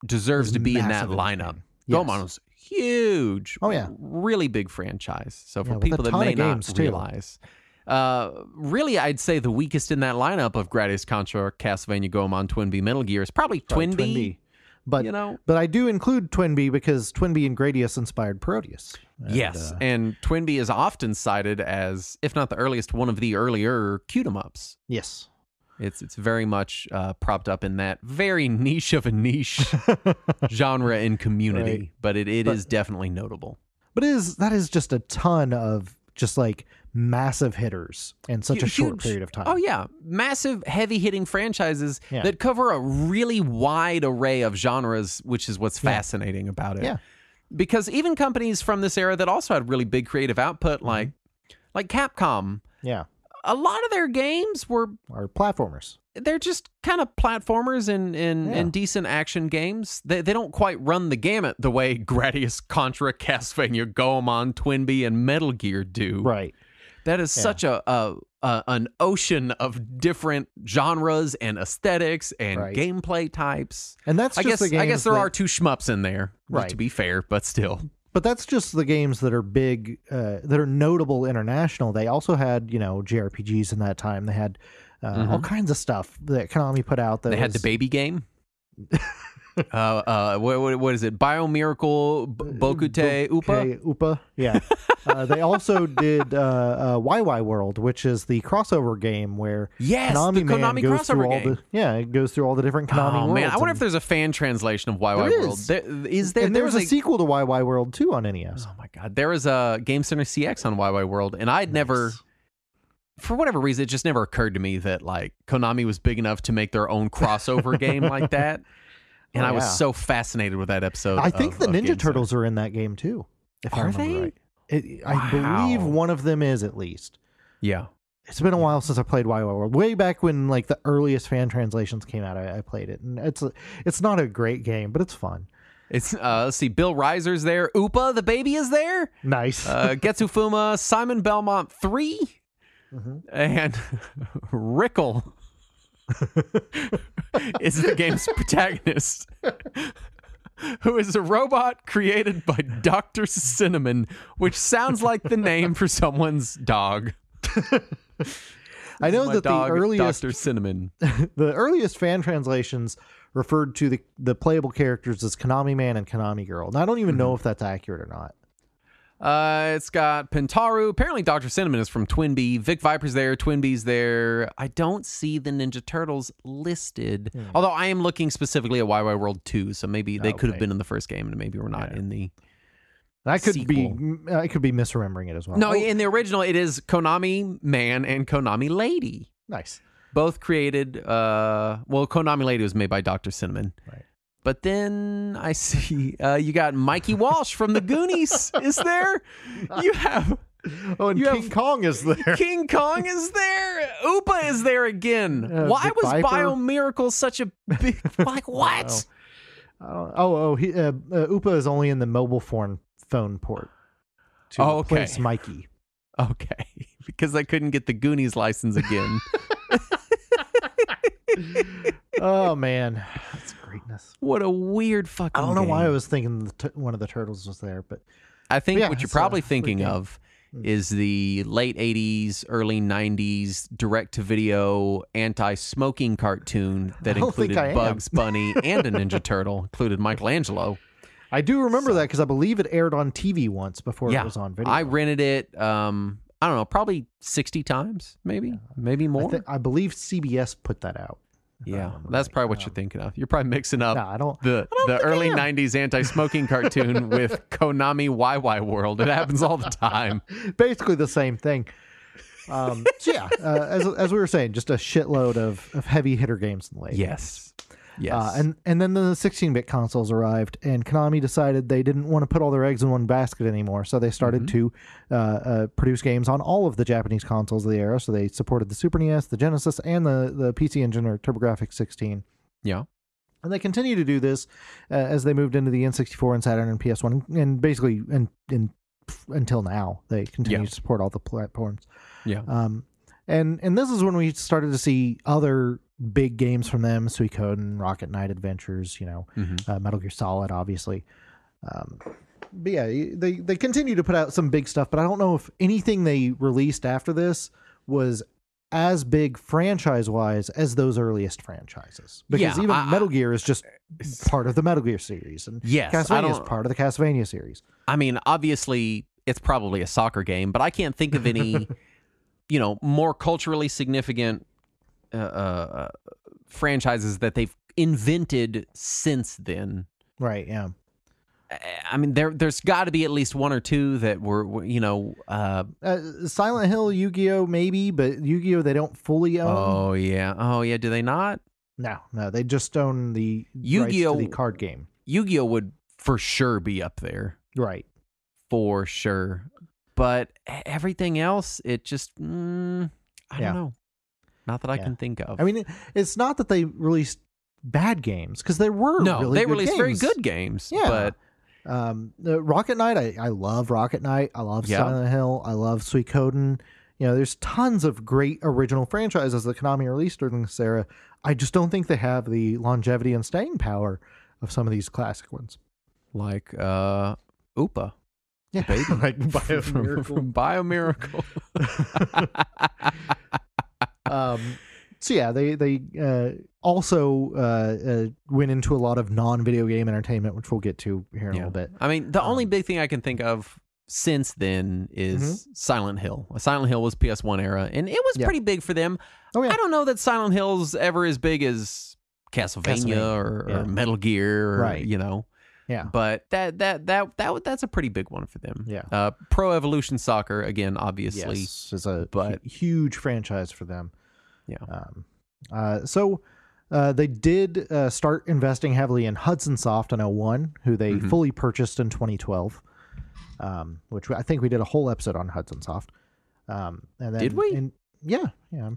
A: deserves to be in that lineup.
B: Yes.
A: Goemon was huge.
B: Oh, yeah.
A: Really big franchise. So for
B: with
A: people
B: a
A: that
B: ton
A: may
B: of
A: not
B: games, too.
A: realize, really, I'd say the weakest in that lineup of Gradius, Contra, Castlevania, Goemon, Twinbee, Metal Gear is probably Twinbee.
B: But but I do include Twinbee because Twinbee and Gradius inspired Proteus. And,
A: yes, and Twinbee is often cited as, if not the earliest, one of the earlier cute-em-ups.
B: Yes.
A: It's very much propped up in that very niche of a niche genre and community,
B: Right.
A: but it is definitely notable.
B: But that is just a ton of just like massive hitters in such a short period of time.
A: Oh yeah, massive, heavy-hitting franchises
B: Yeah.
A: that cover a really wide array of genres, which is what's fascinating about it.
B: Yeah.
A: Because even companies from this era that also had really big creative output, like Capcom,
B: Yeah.
A: a lot of their games
B: Or platformers.
A: they're just kind of platformers and decent action games. They don't quite run the gamut the way Gradius, Contra, Castlevania, Goemon, Twinbee, and Metal Gear do.
B: Right.
A: That is such an ocean of different genres and aesthetics and gameplay types.
B: And that's just the games
A: I guess there are two shmups in there,
B: Right.
A: to be fair, but still.
B: But that's just the games that are big, that are notable international. They also had, JRPGs in that time. They had all kinds of stuff that Konami put out. That
A: They had the baby game. What is it? Biomiracle Bokute Upa?
B: Upa, yeah. They also did YY World, which is the crossover game where Konami
A: the
B: Man
A: Konami
B: goes through
A: crossover
B: all
A: game.
B: it goes through all the different Konami worlds.
A: Man, I wonder if there's a fan translation of YY
B: There
A: World.
B: is.
A: There
B: and there's a sequel to YY World too on NES.
A: Oh my god, there was a Game Center CX on YY World, and I'd never, for whatever reason, it just never occurred to me that like Konami was big enough to make their own crossover game like that. And I was so fascinated with that episode.
B: I think the Ninja Turtles are in that game too. If I remember right. I believe one of them is, at least.
A: Yeah.
B: It's been a while since I played YY World. Way back when like the earliest fan translations came out, I played it, and it's not a great game, but it's fun.
A: It's let's see, Bill Reiser's there, Upa the baby is there,
B: Nice.
A: Getsu Fuma, Simon Belmont 3, and Rickle is the game's protagonist, who is a robot created by Dr. Cinnamon, which sounds like the name for someone's dog.
B: I know that
A: dog,
B: the earliest
A: Dr. Cinnamon.
B: the earliest fan translations referred to the playable characters as Konami Man and Konami Girl. And I don't even know if that's accurate or not.
A: It's got Pentaru. Apparently, Dr. Cinnamon is from Twinbee. Vic Viper's there. Twinbee's there. I don't see the Ninja Turtles listed. Although I am looking specifically at YY World 2, so maybe they could have been in the first game, and maybe we're not in the
B: I could
A: sequel.
B: I could be misremembering it as well.
A: No, in the original, it is Konami Man and Konami Lady.
B: Nice.
A: Both created. Konami Lady was made by Dr. Cinnamon.
B: Right.
A: But then I see you got Mikey Walsh from the Goonies is there. You have
B: King Kong is there.
A: King Kong is there. Upa is there again. Why
B: Vic
A: was
B: Viper?
A: Biomiracle such a big like what?
B: Upa is only in the mobile phone port to replace Mikey.
A: Okay, because I couldn't get the Goonies license again.
B: Oh man, that's greatness.
A: What a weird fucking
B: I don't know
A: game.
B: why I was thinking one of the turtles was there, but
A: I think what you're probably thinking of is the late 80s, early 90s direct-to-video anti-smoking cartoon that included Bugs Bunny and a Ninja Turtle, included Michelangelo.
B: I do remember that because I believe it aired on TV once before it was on video.
A: I rented it, I don't know, probably 60 times, maybe more.
B: I believe CBS put that out.
A: Yeah, that's probably what you're thinking of. You're probably mixing up
B: the
A: early 90s anti-smoking cartoon with Konami YY World. It happens all the time.
B: Basically the same thing. As we were saying, just a shitload of heavy hitter games in the late 80s.
A: Yes.
B: And then the 16-bit consoles arrived, and Konami decided they didn't want to put all their eggs in one basket anymore, so they started to produce games on all of the Japanese consoles of the era. So they supported the Super NES, the Genesis, and the PC Engine or TurboGrafx 16.
A: Yeah.
B: And they continue to do this as they moved into the N64 and Saturn and PS1, and basically until now, they continue to support all the platforms.
A: Yeah.
B: And this is when we started to see other big games from them, Suikoden, Rocket Knight Adventures, Metal Gear Solid, obviously. But yeah, they continue to put out some big stuff, but I don't know if anything they released after this was as big franchise-wise as those earliest franchises. Because even Metal Gear is just part of the Metal Gear series, and Castlevania is part of the Castlevania series. I
A: mean, obviously, it's probably a soccer game, but I can't think of any, more culturally significant franchises that they've invented since then.
B: Right, yeah.
A: I mean, there's got to be at least one or two that were,
B: Silent Hill, Yu-Gi-Oh, maybe, but Yu-Gi-Oh they don't fully own.
A: Oh yeah. Do they not?
B: No, they just own the
A: Yu-Gi-Oh
B: rights to the card game.
A: Yu-Gi-Oh would for sure be up there,
B: right?
A: For sure. But everything else, it just, I don't know. Not that I can think of.
B: I mean, it's not that they released bad games, because there were
A: they released very good games.
B: Yeah. But Rocket Knight, I love Rocket Knight. I love Silent Hill. I love Suikoden. There's tons of great original franchises that Konami released during this era. I just don't think they have the longevity and staying power of some of these classic ones.
A: Like Oopa.
B: Yeah, like Biomiracle.
A: From Biomiracle.
B: So yeah, they also went into a lot of non-video game entertainment, which we'll get to here in a little bit.
A: I mean, the only big thing I can think of since then is Silent Hill. Silent Hill was PS1 era, and it was pretty big for them. Oh, yeah. I don't know that Silent Hill's ever as big as Castlevania or Metal Gear, or,
B: Yeah,
A: but that's a pretty big one for them.
B: Yeah,
A: Pro Evolution Soccer again, obviously,
B: is a huge franchise for them.
A: Yeah.
B: So they did start investing heavily in Hudson Soft in 2001, who they fully purchased in 2012. Which I think we did a whole episode on Hudson Soft. And then,
A: did we?
B: Yeah.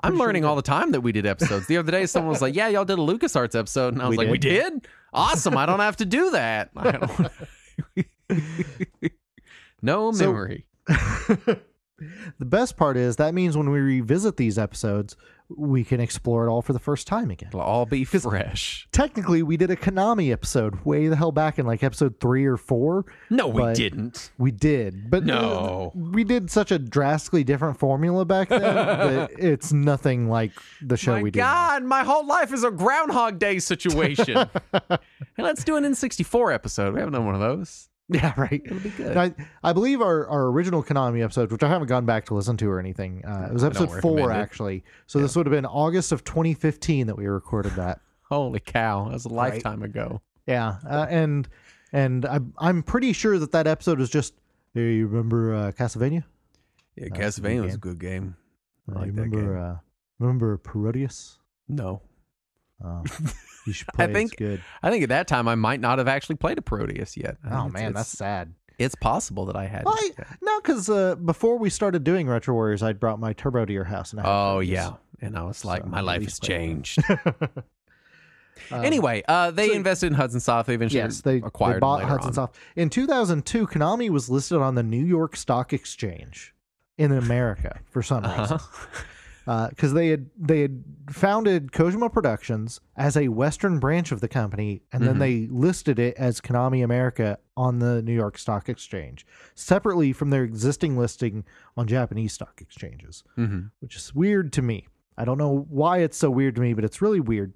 A: I'm learning all the time that we did episodes. The other day, someone was like, "Yeah, y'all did a LucasArts episode," and I was like, "We did? Awesome! I don't have to do that." No memory.
B: The best part is that means when we revisit these episodes, we can explore it all for the first time again.
A: It'll all be fresh.
B: Technically, we did a Konami episode way the hell back in like episode 3 or 4.
A: No, we didn't.
B: We did. But
A: no.
B: We did such a drastically different formula back then that it's nothing like the show we did.
A: My God, my whole life is a Groundhog Day situation. Hey, let's do an N64 episode. We haven't done one of those.
B: Yeah, right.
A: It'll be good.
B: I believe our original Konami episode, which I haven't gone back to listen to or anything, it was episode 4, actually. So this would have been August of 2015 that we recorded that.
A: Holy cow. That was a lifetime ago.
B: Yeah. And I'm pretty sure that episode was just, hey, you remember Castlevania?
A: Yeah, Castlevania was a good game. I like that game.
B: Remember Parodius?
A: No.
B: You should play it. It's good.
A: I think at that time I might not have actually played a Parodius yet.
B: Oh man, that's sad.
A: It's possible that I had.
B: No, because before we started doing Retro Warriors, I'd brought my Turbo to your house. And
A: and I was like, my life has changed. Anyway, they invested in Hudson Soft. They eventually acquired.
B: They bought Hudson Soft in 2002. Konami was listed on the New York Stock Exchange in America for some reason. because they had founded Kojima Productions as a Western branch of the company, and then they listed it as Konami America on the New York Stock Exchange, separately from their existing listing on Japanese stock exchanges, which is weird to me. I don't know why it's so weird to me, but it's really weird.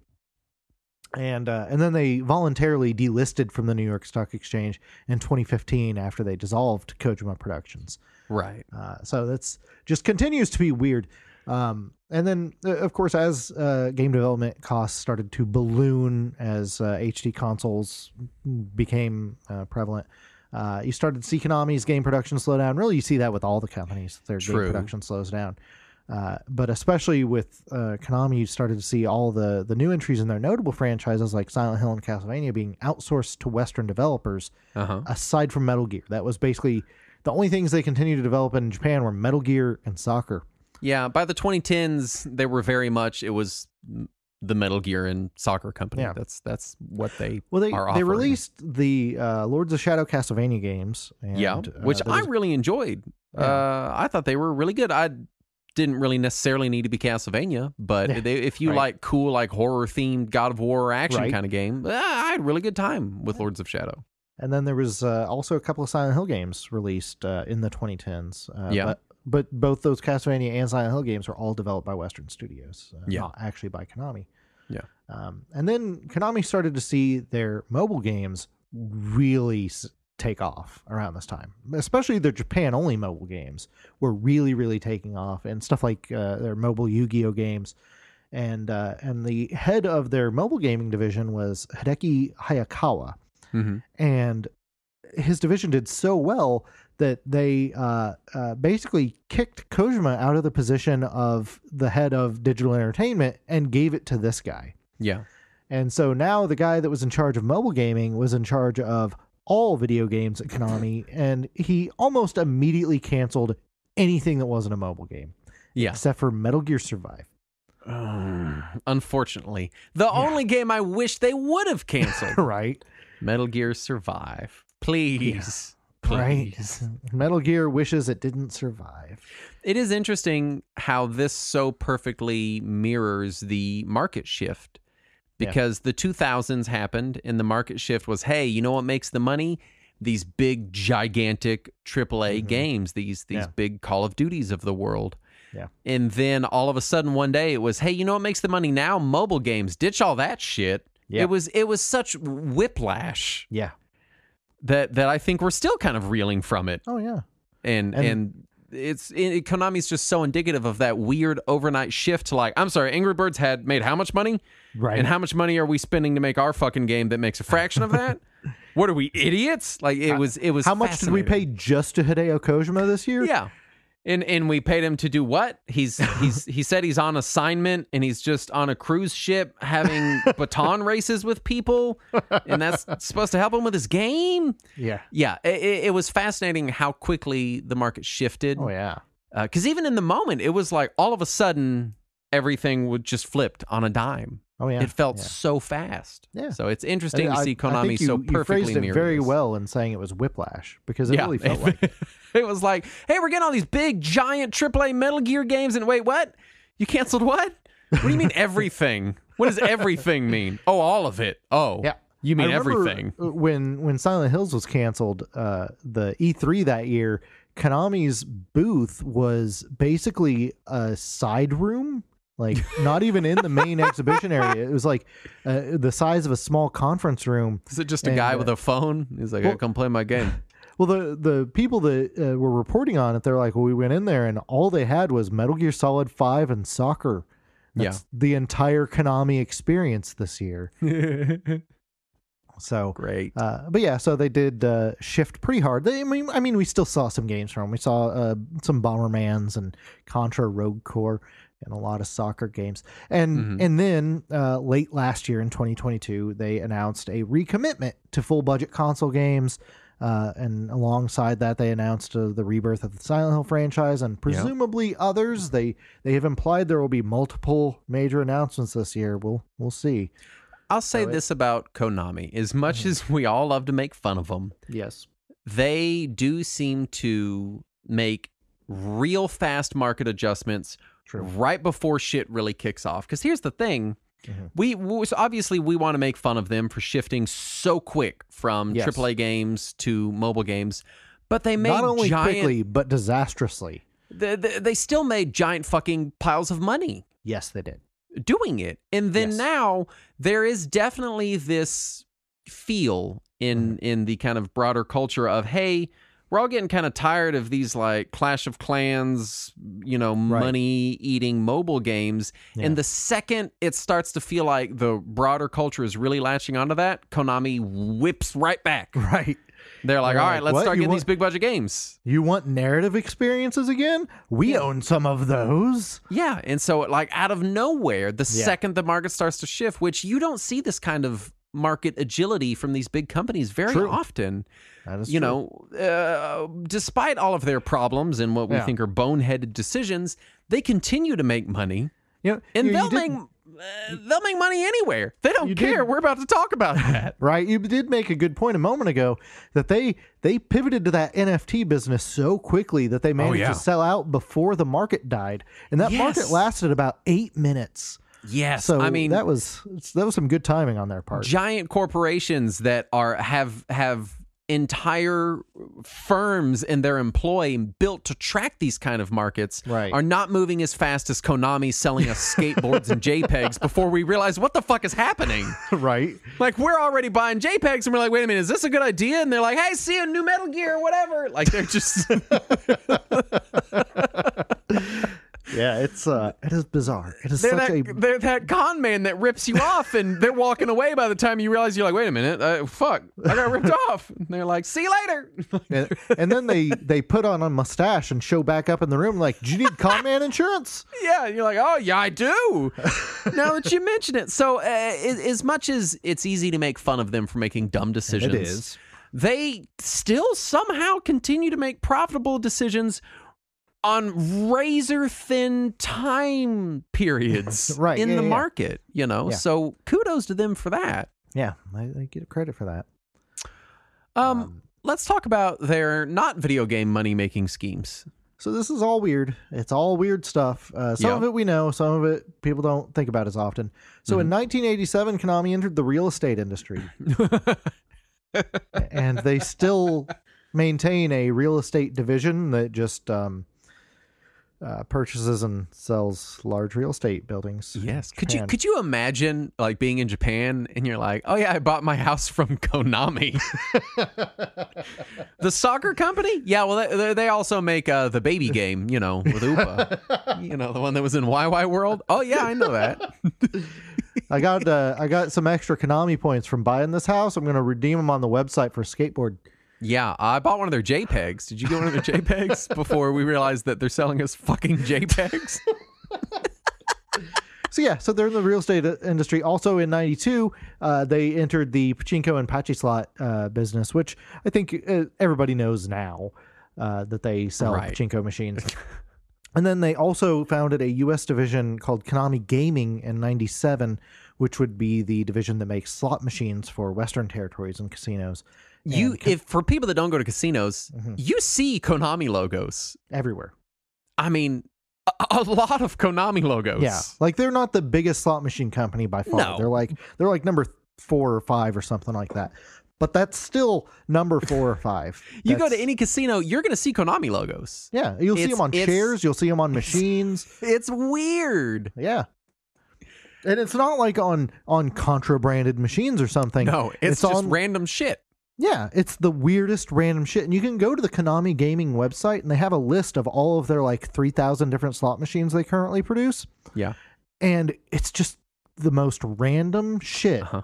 B: And then they voluntarily delisted from the New York Stock Exchange in 2015 after they dissolved Kojima Productions.
A: Right.
B: So that's just continues to be weird. And then, of course, as game development costs started to balloon as HD consoles became prevalent, you started to see Konami's game production slow down. Really, you see that with all the companies. Their game production slows down. But especially with Konami, you started to see all the new entries in their notable franchises like Silent Hill and Castlevania being outsourced to Western developers, aside from Metal Gear. That was basically the only things they continued to develop in Japan were Metal Gear and soccer.
A: Yeah, by the 2010s, they were very much, it was the Metal Gear and soccer company.
B: Yeah.
A: That's what they
B: They
A: are offering.
B: released the Lords of Shadow Castlevania games. And,
A: which I really enjoyed. I thought they were really good. I didn't really necessarily need to be Castlevania, but if you like cool, like horror-themed God of War action kind of game, I had a really good time with Lords of Shadow.
B: And then there was also a couple of Silent Hill games released in the 2010s. But both those Castlevania and Silent Hill games were all developed by Western studios, not actually by Konami.
A: Yeah.
B: And then Konami started to see their mobile games really take off around this time, especially their Japan-only mobile games were really, really taking off, and stuff like their mobile Yu-Gi-Oh games. And the head of their mobile gaming division was Hideki Hayakawa. And his division did so well that they basically kicked Kojima out of the position of the head of digital entertainment and gave it to this guy.
A: Yeah.
B: And so now the guy that was in charge of mobile gaming was in charge of all video games at Konami, and he almost immediately canceled anything that wasn't a mobile game.
A: Yeah.
B: Except for Metal Gear Survive.
A: Unfortunately. The only game I wish they would have canceled.
B: Right.
A: Metal Gear Survive. Please. Please.
B: Right. Metal Gear wishes it didn't survive.
A: It is interesting how this so perfectly mirrors the market shift, because the 2000s happened and the market shift was, hey, you know what makes the money? These big, gigantic AAA games, these big Call of Duties of the world.
B: Yeah.
A: And then all of a sudden one day it was, hey, you know what makes the money now? Mobile games. Ditch all that shit. Yeah. It was such whiplash.
B: Yeah.
A: That I think we're still kind of reeling from it.
B: Oh yeah.
A: And Konami's just so indicative of that weird overnight shift to, like, I'm sorry, Angry Birds made how much money?
B: Right.
A: And how much money are we spending to make our fucking game that makes a fraction of that? What are we, idiots? Like, it was
B: how much did we pay just to Hideo Kojima this year?
A: Yeah. And we paid him to do what? He said he's on assignment and he's just on a cruise ship having baton races with people, and that's supposed to help him with his game.
B: Yeah.
A: Yeah. It was fascinating how quickly the market shifted.
B: Oh yeah.
A: Because even in the moment, it was like all of a sudden everything would just flipped on a dime.
B: Oh yeah.
A: It felt so fast.
B: Yeah.
A: So it's interesting to see Konami so perfectly
B: you phrased it very
A: this.
B: well in saying it was whiplash, because it really felt like it.
A: It was like, hey, we're getting all these big, giant AAA Metal Gear games, and wait, what? You canceled what? What do you mean everything? What does everything mean? Oh, all of it. Oh,
B: yeah.
A: You mean everything.
B: When Silent Hills was canceled, the E3 that year, Konami's booth was basically a side room, like not even in the main exhibition area. It was like the size of a small conference room.
A: Is it just a guy with a phone? He's like, I come play my game.
B: Well, the people that were reporting on it, they're like, well, we went in there and all they had was Metal Gear Solid 5 and soccer. That's the entire Konami experience this year. So
A: great.
B: But yeah, so they did shift pretty hard. I mean, we still saw some games from them. We saw some Bombermans and Contra Rogue Corps and a lot of soccer games. And then late last year in 2022, they announced a recommitment to full budget console games. And alongside that, they announced the rebirth of the Silent Hill franchise and presumably others. They have implied there will be multiple major announcements this year. We'll see.
A: I'll say this about Konami. As much as we all love to make fun of them,
B: yes,
A: they do seem to make real fast market adjustments right before shit really kicks off. Because here's the thing. So obviously we want to make fun of them for shifting so quick from AAA games to mobile games, but they made
B: not only
A: giant,
B: quickly but disastrously.
A: They still made giant fucking piles of money.
B: Yes, they did.
A: Doing it. And then now there is definitely this feel in the kind of broader culture of, hey, we're all getting kind of tired of these like Clash of Clans, money eating mobile games. Yeah. And the second it starts to feel like the broader culture is really latching onto that, Konami whips right back.
B: Right.
A: They're like, all right, let's start getting these big budget games.
B: You want narrative experiences again? We own some of those.
A: Yeah. And so like out of nowhere, the second the market starts to shift, which you don't see this kind of market agility from these big companies very often.
B: That is true.
A: Despite all of their problems and what we think are boneheaded decisions, they continue to make money. And they'll make money anywhere. They don't care. We're about to talk about that.
B: Right. You did make a good point a moment ago that they pivoted to that NFT business so quickly that they managed to sell out before the market died. And that market lasted about 8 minutes.
A: Yes,
B: so
A: I mean
B: that was some good timing on their part.
A: Giant corporations that have entire firms in their employ built to track these kind of markets are not moving as fast as Konami selling us skateboards and JPEGs before we realize what the fuck is happening.
B: Right.
A: Like we're already buying JPEGs and we're like, wait a minute, is this a good idea? And they're like, hey, see a new Metal Gear or whatever. Like they're just
B: Yeah, it is bizarre. It is
A: they're that con man that rips you off, and they're walking away by the time you realize you're like, wait a minute, fuck, I got ripped off. And they're like, see you later.
B: and then they put on a mustache and show back up in the room like, do you need con man insurance?
A: Yeah, and you're like, oh yeah, I do. Now that you mention it, so as much as it's easy to make fun of them for making dumb decisions,
B: it is.
A: They still somehow continue to make profitable decisions on razor thin time periods in the market, So kudos to them for that.
B: Yeah, I get credit for that.
A: Let's talk about their not video game money making schemes.
B: So this is all weird. It's all weird stuff. Some of it we know, some of it people don't think about as often. So in 1987, Konami entered the real estate industry. And they still maintain a real estate division that just purchases and sells large real estate buildings.
A: Yes. Could you imagine like being in Japan and you're like, oh yeah, I bought my house from Konami. The soccer company? Yeah, well they also make the baby game, with Upa. The one that was in YY World. Oh yeah, I know that.
B: I got some extra Konami points from buying this house. I'm going to redeem them on the website for a skateboard.
A: Yeah, I bought one of their JPEGs. Did you get one of their JPEGs before we realized that they're selling us fucking JPEGs?
B: So they're in the real estate industry. Also in 92, they entered the pachinko and pachi slot business, which I think everybody knows now that they sell pachinko machines. And then they also founded a U.S. division called Konami Gaming in 97, which would be the division that makes slot machines for Western territories and casinos.
A: If for people that don't go to casinos, you see Konami logos
B: everywhere.
A: I mean, a lot of Konami logos.
B: Yeah, like they're not the biggest slot machine company by far. No. They're like number 4 or 5 or something like that. But that's still number 4 or 5.
A: You go to any casino, you're going to see Konami logos.
B: Yeah, you'll see them on chairs. You'll see them on machines.
A: It's weird.
B: Yeah. And it's not like on contra-branded machines or something.
A: No, it's just random shit.
B: Yeah, it's the weirdest random shit. And you can go to the Konami Gaming website, and they have a list of all of their, 3,000 different slot machines they currently produce.
A: Yeah.
B: And it's just the most random shit. Uh-huh.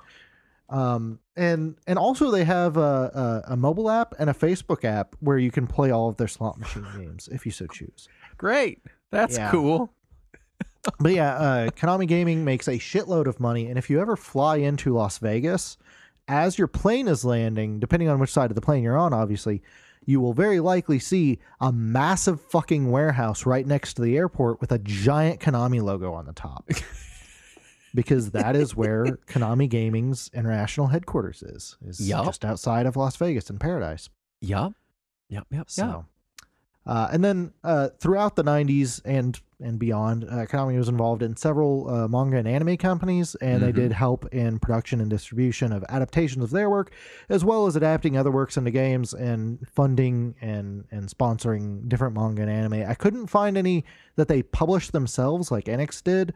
B: And also they have a mobile app and a Facebook app where you can play all of their slot machine games if you so choose.
A: Great. That's cool.
B: But Konami Gaming makes a shitload of money, and if you ever fly into Las Vegas, as your plane is landing, depending on which side of the plane you're on, obviously, you will very likely see a massive fucking warehouse right next to the airport with a giant Konami logo on the top. Because that is where Konami Gaming's international headquarters is just outside of Las Vegas in Paradise.
A: Yep.
B: So, And then throughout the 90s and beyond, Konami was involved in several manga and anime companies, and they did help in production and distribution of adaptations of their work, as well as adapting other works into games and funding and sponsoring different manga and anime. I couldn't find any that they published themselves like Enix did,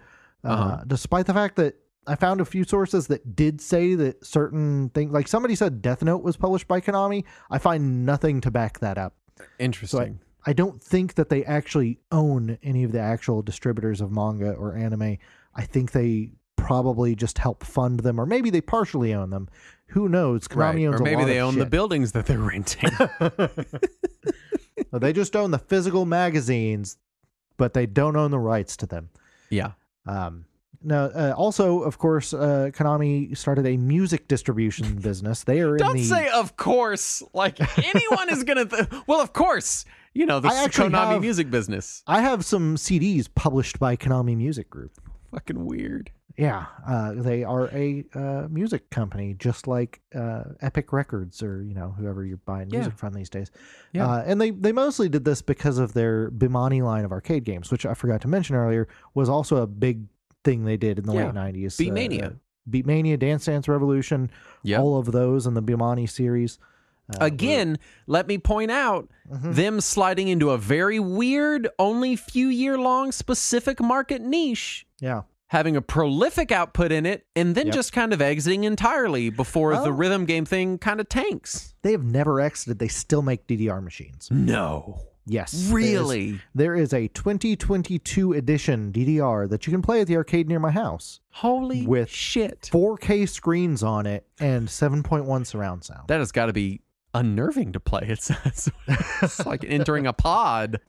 B: despite the fact that I found a few sources that did say that certain things, like somebody said Death Note was published by Konami. I find nothing to back that up.
A: Interesting.
B: So I don't think that they actually own any of the actual distributors of manga or anime. I think they probably just help fund them, or maybe they partially own them. Who knows? Konami owns
A: or maybe
B: a lot
A: they
B: of
A: own
B: shit.
A: the buildings that they're renting.
B: They just own the physical magazines, but they don't own the rights to them.
A: Yeah.
B: Also, of course, Konami started a music distribution business. They are
A: Don't say of course, like anyone is going to... Well, of course, you know, the Konami music business.
B: I have some CDs published by Konami Music Group.
A: Fucking weird.
B: Yeah, they are a music company, just like Epic Records or, you know, whoever you're buying music from these days. Yeah. And they mostly did this because of their Bimani line of arcade games, which I forgot to mention earlier, was also a big thing they did in the late 90s.
A: Beatmania.
B: Beatmania, Dance Dance Revolution, all of those in the Bimani series.
A: Again, let me point out them sliding into a very weird, only few year long specific market niche.
B: Yeah.
A: Having a prolific output in it, and then just kind of exiting entirely before the rhythm game thing kind of tanks.
B: They have never exited. They still make DDR machines.
A: No.
B: Yes.
A: Really?
B: There is a 2022 edition DDR that you can play at the arcade near my house.
A: Holy
B: with
A: shit.
B: 4K screens on it and 7.1 surround sound.
A: That has got to be unnerving to play. It's like entering a pod.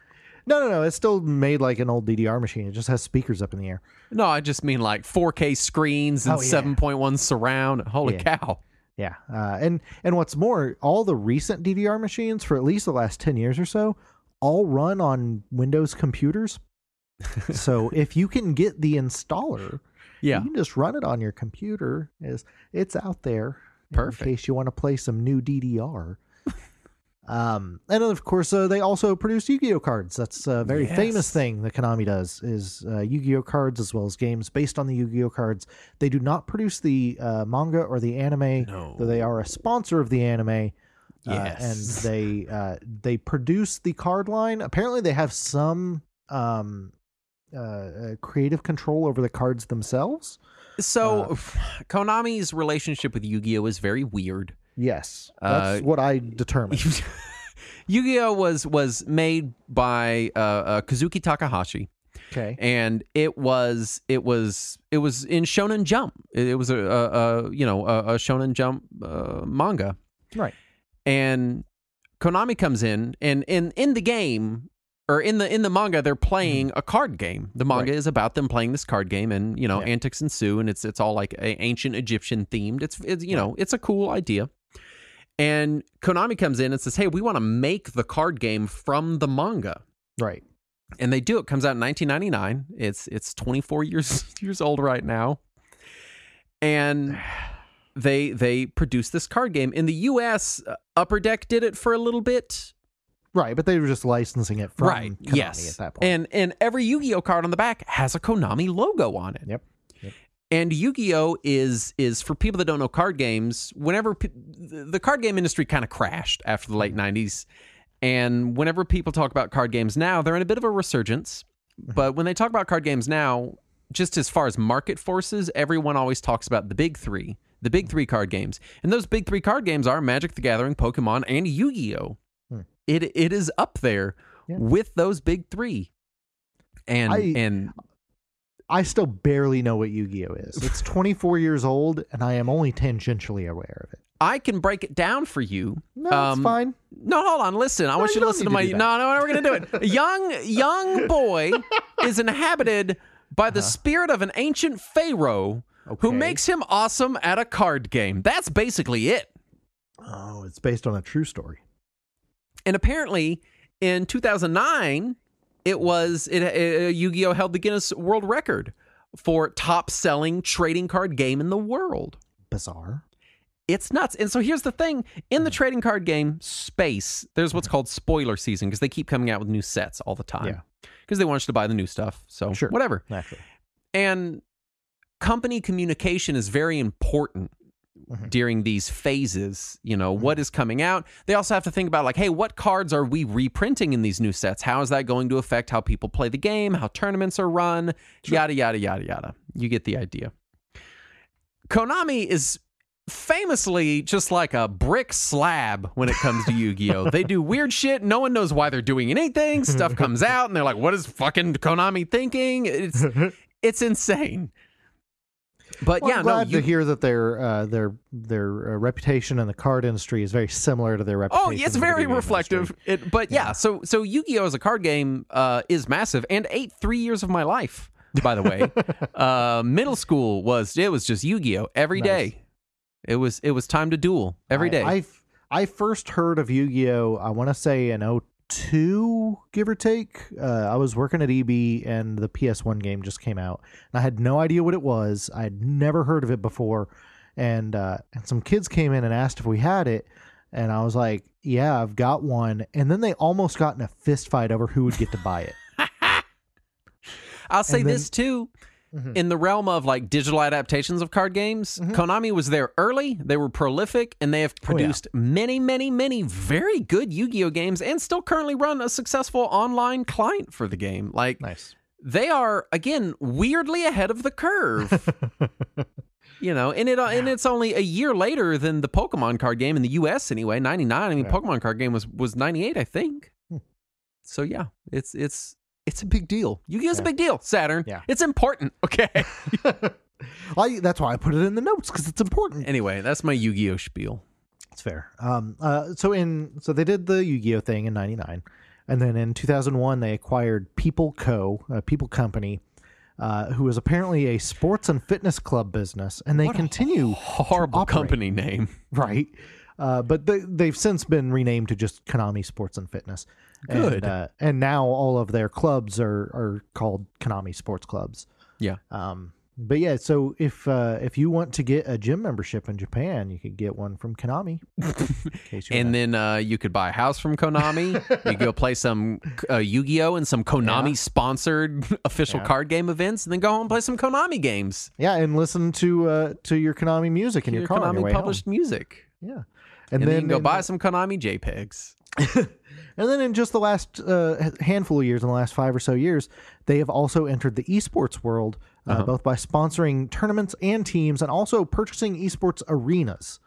B: No. It's still made like an old DDR machine. It just has speakers up in the air.
A: No, I just mean like 4K screens and 7.1 surround. Holy cow.
B: Yeah. And what's more, all the recent DDR machines for at least the last 10 years or so all run on Windows computers. So if you can get the installer, you can just run it on your computer. It's out there.
A: Perfect.
B: In case you want to play some new DDR. And of course, they also produce Yu-Gi-Oh cards. That's a very famous thing that Konami does, is Yu-Gi-Oh cards as well as games based on the Yu-Gi-Oh cards. They do not produce the manga or the anime, though they are a sponsor of the anime.
A: Yes.
B: And they produce the card line. Apparently, they have some creative control over the cards themselves.
A: So, Konami's relationship with Yu-Gi-Oh is very weird.
B: Yes, that's what I determined.
A: Yu-Gi-Oh was made by Kazuki Takahashi.
B: Okay,
A: and it was in Shonen Jump. It was a Shonen Jump manga,
B: right?
A: And Konami comes in, and in the game, or in the manga, they're playing a card game. The manga is about them playing this card game, and antics ensue, and it's all like ancient Egyptian themed. It's it's a cool idea. And Konami comes in and says, "Hey, we want to make the card game from the manga."
B: Right.
A: And they do. It comes out in 1999. It's 24 years old right now. And they produced this card game. In the US, Upper Deck did it for a little bit.
B: Right, but they were just licensing it from Konami at that point.
A: And every Yu-Gi-Oh card on the back has a Konami logo on it.
B: Yep.
A: And Yu-Gi-Oh is for people that don't know card games, whenever the card game industry kind of crashed after the late 90s. And whenever people talk about card games now, they're in a bit of a resurgence. But when they talk about card games now, just as far as market forces, everyone always talks about the big three card games. And those big three card games are Magic the Gathering, Pokemon, and Yu-Gi-Oh! It is up there with those big three. And
B: I still barely know what Yu-Gi-Oh is. It's 24 years old, and I am only tangentially aware of it.
A: I can break it down for you.
B: No, it's fine.
A: No, hold on. Listen, I want you to listen to my... No, we're going to do it. A young boy is inhabited by the spirit of an ancient pharaoh who makes him awesome at a card game. That's basically it.
B: Oh, it's based on a true story.
A: And apparently, in 2009... Yu-Gi-Oh! Held the Guinness World Record for top-selling trading card game in the world.
B: Bizarre.
A: It's nuts. And so here's the thing. In the trading card game space, there's what's called spoiler season because they keep coming out with new sets all the time. Because they want you to buy the new stuff. So whatever.
B: Naturally.
A: And company communication is very important during these phases. You know, what is coming out? They also have to think about like, hey, what cards are we reprinting in these new sets? How is that going to affect how people play the game, how tournaments are run, yada, yada, yada, yada. You get the idea. Konami is famously just like a brick slab when it comes to Yu-Gi-Oh! They do weird shit. No one knows why they're doing anything. Stuff comes out and they're like, what is fucking Konami thinking? It's insane. But
B: I'm glad to hear that their reputation in the card industry is very similar to their reputation.
A: Oh, it's very reflective. So Yu-Gi-Oh! As a card game is massive and ate 3 years of my life, by the way. Middle school was just Yu-Gi-Oh! Every day. It was time to duel every day.
B: I first heard of Yu-Gi-Oh! I want to say in 2002, give or take. I was working at EB and the PS1 game just came out. And I had no idea what it was. I had never heard of it before. And some kids came in and asked if we had it. And I was like, yeah, I've got one. And then they almost got in a fist fight over who would get to buy it.
A: I'll say this too. In the realm of like digital adaptations of card games, Konami was there early. They were prolific, and they have produced many, many, many very good Yu-Gi-Oh! Games and still currently run a successful online client for the game. Like, they are, again, weirdly ahead of the curve. You know, and it's only a year later than the Pokemon card game in the U.S. anyway, 99. I mean, Pokemon card game was 98, I think. So, yeah, it's a big deal. Yu-Gi-Oh's a big deal, Saturn. Yeah. It's important, okay?
B: That's why I put it in the notes, because it's important.
A: Anyway, that's my Yu-Gi-Oh shpiel.
B: It's fair. So they did the Yu-Gi-Oh thing in 99, and then in 2001 they acquired People Company, who was apparently a sports and fitness club business, and they continue
A: horrible company name,
B: right? But they've since been renamed to just Konami Sports and Fitness.
A: Good.
B: And now all of their clubs are called Konami Sports Clubs.
A: Yeah.
B: But yeah, so if you want to get a gym membership in Japan, you could get one from Konami.
A: Then you could buy a house from Konami. You could go play some Yu-Gi-Oh! And some Konami-sponsored official card game events, and then go home and play some Konami games.
B: Yeah, and listen to your Konami music in your car.
A: Konami published music.
B: Yeah.
A: And then you can go buy some Konami JPEGs.
B: And then in just the last handful of years, in the last 5 or so years, they have also entered the esports world, both by sponsoring tournaments and teams and also purchasing esports arenas,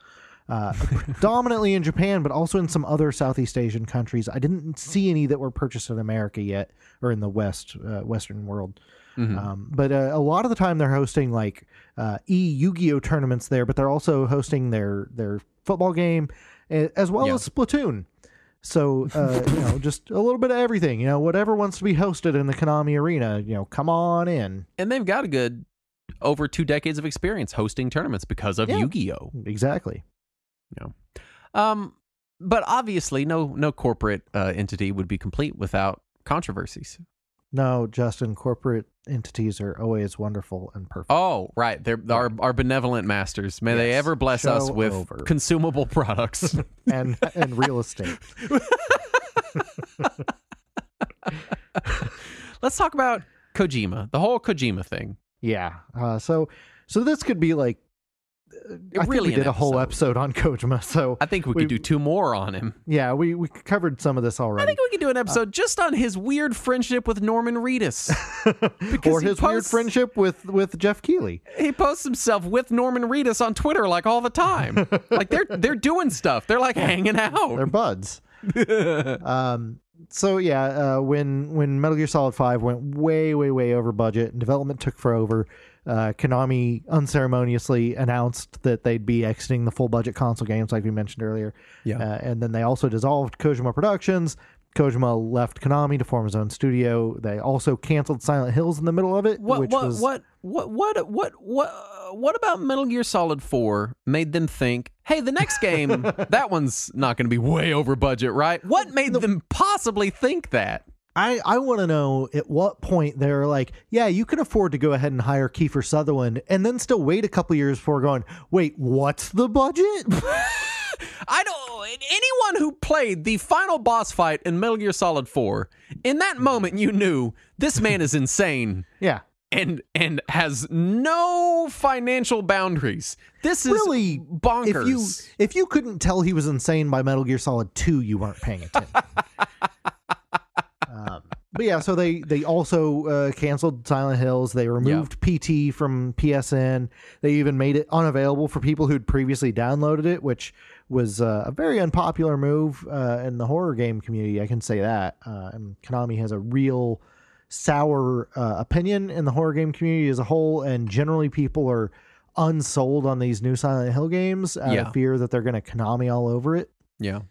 B: predominantly in Japan, but also in some other Southeast Asian countries. I didn't see any that were purchased in America yet, or in the Western world. But a lot of the time they're hosting like Yu-Gi-Oh tournaments there, but they're also hosting their football game as well as Splatoon. So, just a little bit of everything, whatever wants to be hosted in the Konami arena, come on in.
A: And they've got a good over 2 decades of experience hosting tournaments because of Yu-Gi-Oh.
B: Exactly.
A: But obviously no corporate entity would be complete without controversies.
B: No, Justin, corporate entities are always wonderful and perfect.
A: Oh, right. They're our benevolent masters. May they ever bless us with consumable products.
B: and real estate.
A: Let's talk about Kojima, the whole Kojima thing.
B: Yeah. So this could be like, I think we did a whole episode on Kojima, so
A: I think we could do 2 more on him.
B: Yeah, we covered some of this already.
A: I think we could do an episode just on his weird friendship with Norman Reedus.
B: Or his weird friendship with Jeff Keighley.
A: He posts himself with Norman Reedus on Twitter like all the time. Like they're doing stuff. They're like hanging out.
B: They're buds. So yeah, when Metal Gear Solid 5 went way over budget and development took forever, Konami unceremoniously announced that they'd be exiting the full budget console games, like we mentioned earlier. Yeah. And then they also dissolved Kojima Productions. Kojima left Konami to form his own studio. They also canceled Silent Hills in the middle of it.
A: What about Metal Gear Solid 4 made them think, hey, the next game, that one's not going to be way over budget, right? What made them possibly think that?
B: I want to know at what point they're like, yeah, you can afford to go ahead and hire Kiefer Sutherland and then still wait a couple years before going, wait, what's the budget?
A: I don't. Anyone who played the final boss fight in Metal Gear Solid 4, in that moment you knew this man is insane.
B: Yeah.
A: And has no financial boundaries. This is
B: really
A: bonkers.
B: If you couldn't tell he was insane by Metal Gear Solid 2, you weren't paying attention. But yeah, so they also canceled Silent Hills. They removed PT from PSN. They even made it unavailable for people who'd previously downloaded it, which was a very unpopular move in the horror game community. I can say that. And Konami has a real sour opinion in the horror game community as a whole, and generally people are unsold on these new Silent Hill games out of fear that they're going to Konami all over it.
A: Yeah.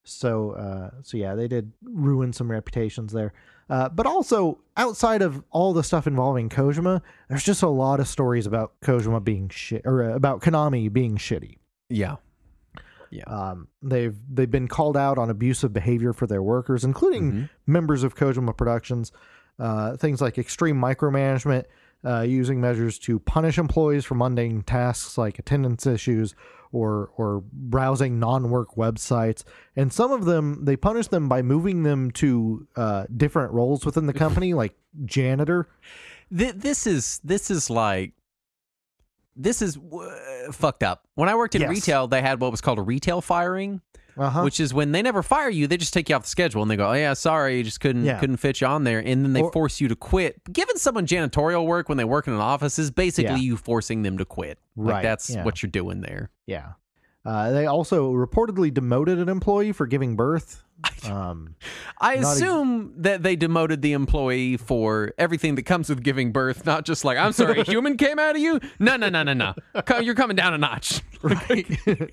B: So yeah, they did ruin some reputations there. But also, outside of all the stuff involving Kojima, there's just a lot of stories about Kojima being about Konami being shitty.
A: Yeah.
B: Yeah. They've been called out on abusive behavior for their workers, including members of Kojima Productions. Things like extreme micromanagement, using measures to punish employees for mundane tasks like attendance issues or browsing non-work websites. And some of them, they punish them by moving them to different roles within the company, like janitor.
A: This is fucked up. When I worked in retail, they had what was called a retail firing. Which is when they never fire you, they just take you off the schedule and they go, oh yeah, sorry, you just couldn't fit you on there, and then they force you to quit. Giving someone janitorial work when they work in an office is basically you forcing them to quit. Like that's what you're doing there.
B: Yeah. They also reportedly demoted an employee for giving birth.
A: I assume that they demoted the employee for everything that comes with giving birth, not just like, I'm sorry, a human came out of you? No. You're coming down a notch.
B: Right.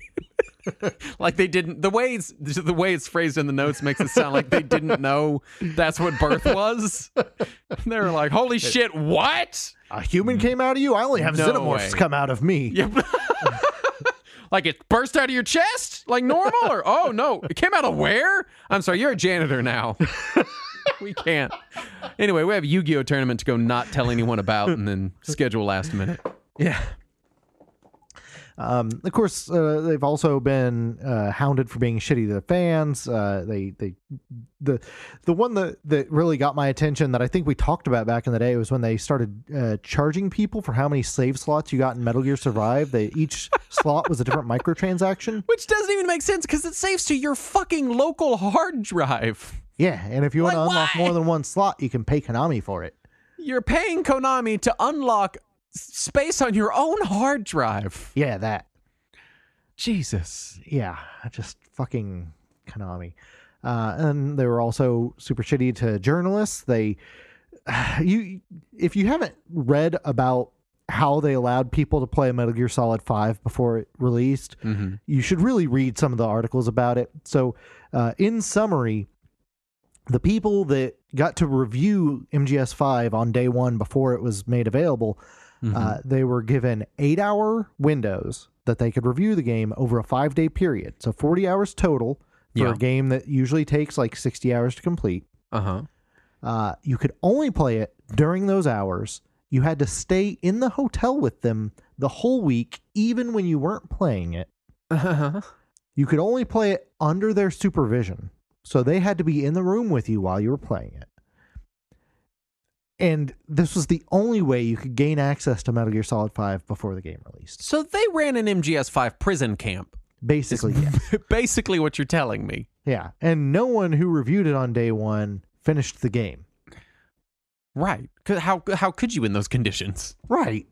A: Like they didn't. The way it's phrased in the notes makes it sound like they didn't know that's what birth was. They were like, "Holy shit, what?
B: A human came out of you? I only have xenomorphs come out of me."
A: Yep. Like it burst out of your chest like normal, or oh no, it came out of where? I'm sorry, you're a janitor now. We can't. Anyway, we have a Yu-Gi-Oh tournament to go not tell anyone about, and then schedule last minute.
B: Yeah. Of course, they've also been hounded for being shitty to the fans. The one that really got my attention that I think we talked about back in the day was when they started charging people for how many save slots you got in Metal Gear Survive. Each slot was a different microtransaction.
A: Which doesn't even make sense because it saves to your fucking local hard drive.
B: Yeah, and if you want to unlock more than one slot, you can pay Konami for it.
A: You're paying Konami to unlock space on your own hard drive.
B: Yeah, that.
A: Jesus.
B: Yeah, just fucking Konami. And they were also super shitty to journalists. If you haven't read about how they allowed people to play Metal Gear Solid 5 before it released, you should really read some of the articles about it. So, in summary, the people that got to review MGS5 on day one before it was made available, they were given 8-hour windows that they could review the game over a 5-day period. So 40 hours total for a game that usually takes like 60 hours to complete. You could only play it during those hours. You had to stay in the hotel with them the whole week, even when you weren't playing it. You could only play it under their supervision. So they had to be in the room with you while you were playing it. And this was the only way you could gain access to Metal Gear Solid 5 before the game released.
A: So they ran an MGS5 prison camp.
B: Basically, yes.
A: Basically what you're telling me.
B: Yeah. And no one who reviewed it on day one finished the game.
A: Right. How could you in those conditions?
B: Right.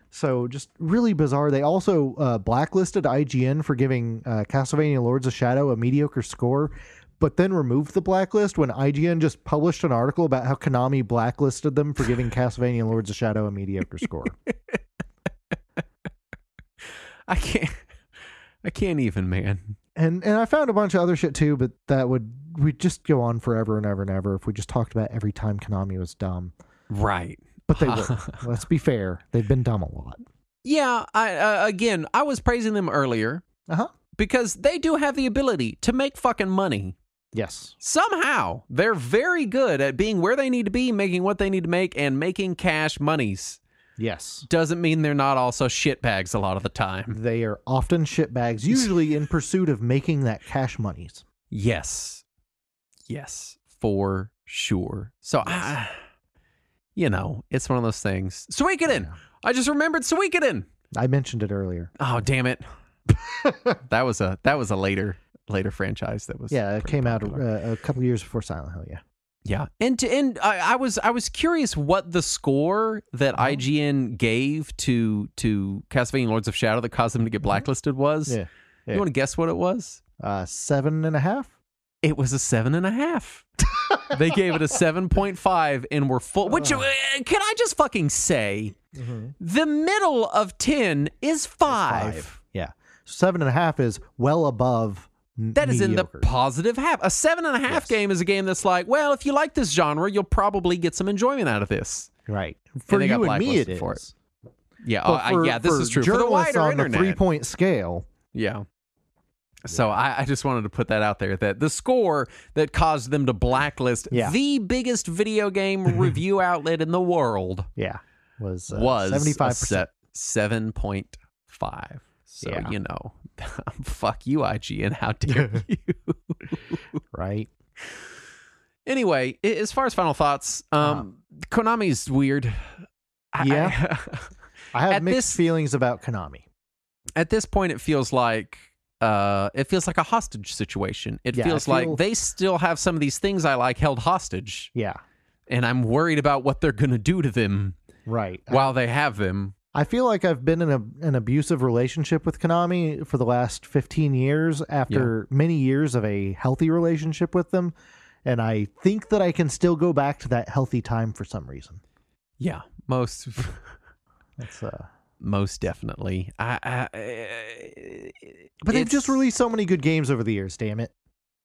B: So just really bizarre. They also blacklisted IGN for giving Castlevania Lords of Shadow a mediocre score, but then removed the blacklist when IGN just published an article about how Konami blacklisted them for giving Castlevania Lords of Shadow a mediocre score.
A: I can't even, man.
B: And I found a bunch of other shit too, but we'd just go on forever and ever and ever if we just talked about every time Konami was dumb.
A: Right.
B: But they were. Let's be fair. They've been dumb a lot.
A: Yeah. I was praising them earlier. Because they do have the ability to make fucking money.
B: Yes.
A: Somehow, they're very good at being where they need to be, making what they need to make, and making cash monies.
B: Yes.
A: Doesn't mean they're not also shitbags a lot of the time.
B: They are often shitbags, usually in pursuit of making that cash monies.
A: Yes. Yes, for sure. So, it's one of those things. Suikoden! Yeah. I just remembered Suikoden!
B: I mentioned it earlier.
A: Oh, damn it. That was a later franchise that was
B: it came out a couple years before Silent Hill.
A: Yeah, and I was curious what the score that IGN gave to Castlevania Lords of Shadow that caused them to get blacklisted was. You want to guess what it was?
B: 7.5.
A: It was a 7.5. They gave it a 7.5 and were full. Which can I just fucking say? Mm-hmm. The middle of 10 is 5.
B: Yeah, 7.5 is well above.
A: That is in the positive half. A 7.5 game is a game that's like, well, if you like this genre, you'll probably get some enjoyment out of this.
B: Right. For you and me, it is.
A: For it. Yeah, this is true. For the wider
B: on
A: internet.
B: The 3-point scale.
A: Yeah. So I just wanted to put that out there, that the score that caused them to blacklist the biggest video game review outlet in the world
B: was 75%.
A: 7.5. So, fuck you, IGN. How dare you?
B: Right.
A: Anyway, as far as final thoughts, Konami's weird.
B: I have mixed feelings about Konami.
A: At this point, it feels like a hostage situation. It feels like they still have some of these things I like held hostage.
B: Yeah.
A: And I'm worried about what they're going to do to them while they have them.
B: I feel like I've been in an abusive relationship with Konami for the last 15 years after many years of a healthy relationship with them. And I think that I can still go back to that healthy time for some reason.
A: Yeah, most definitely. But
B: they've just released so many good games over the years, damn it.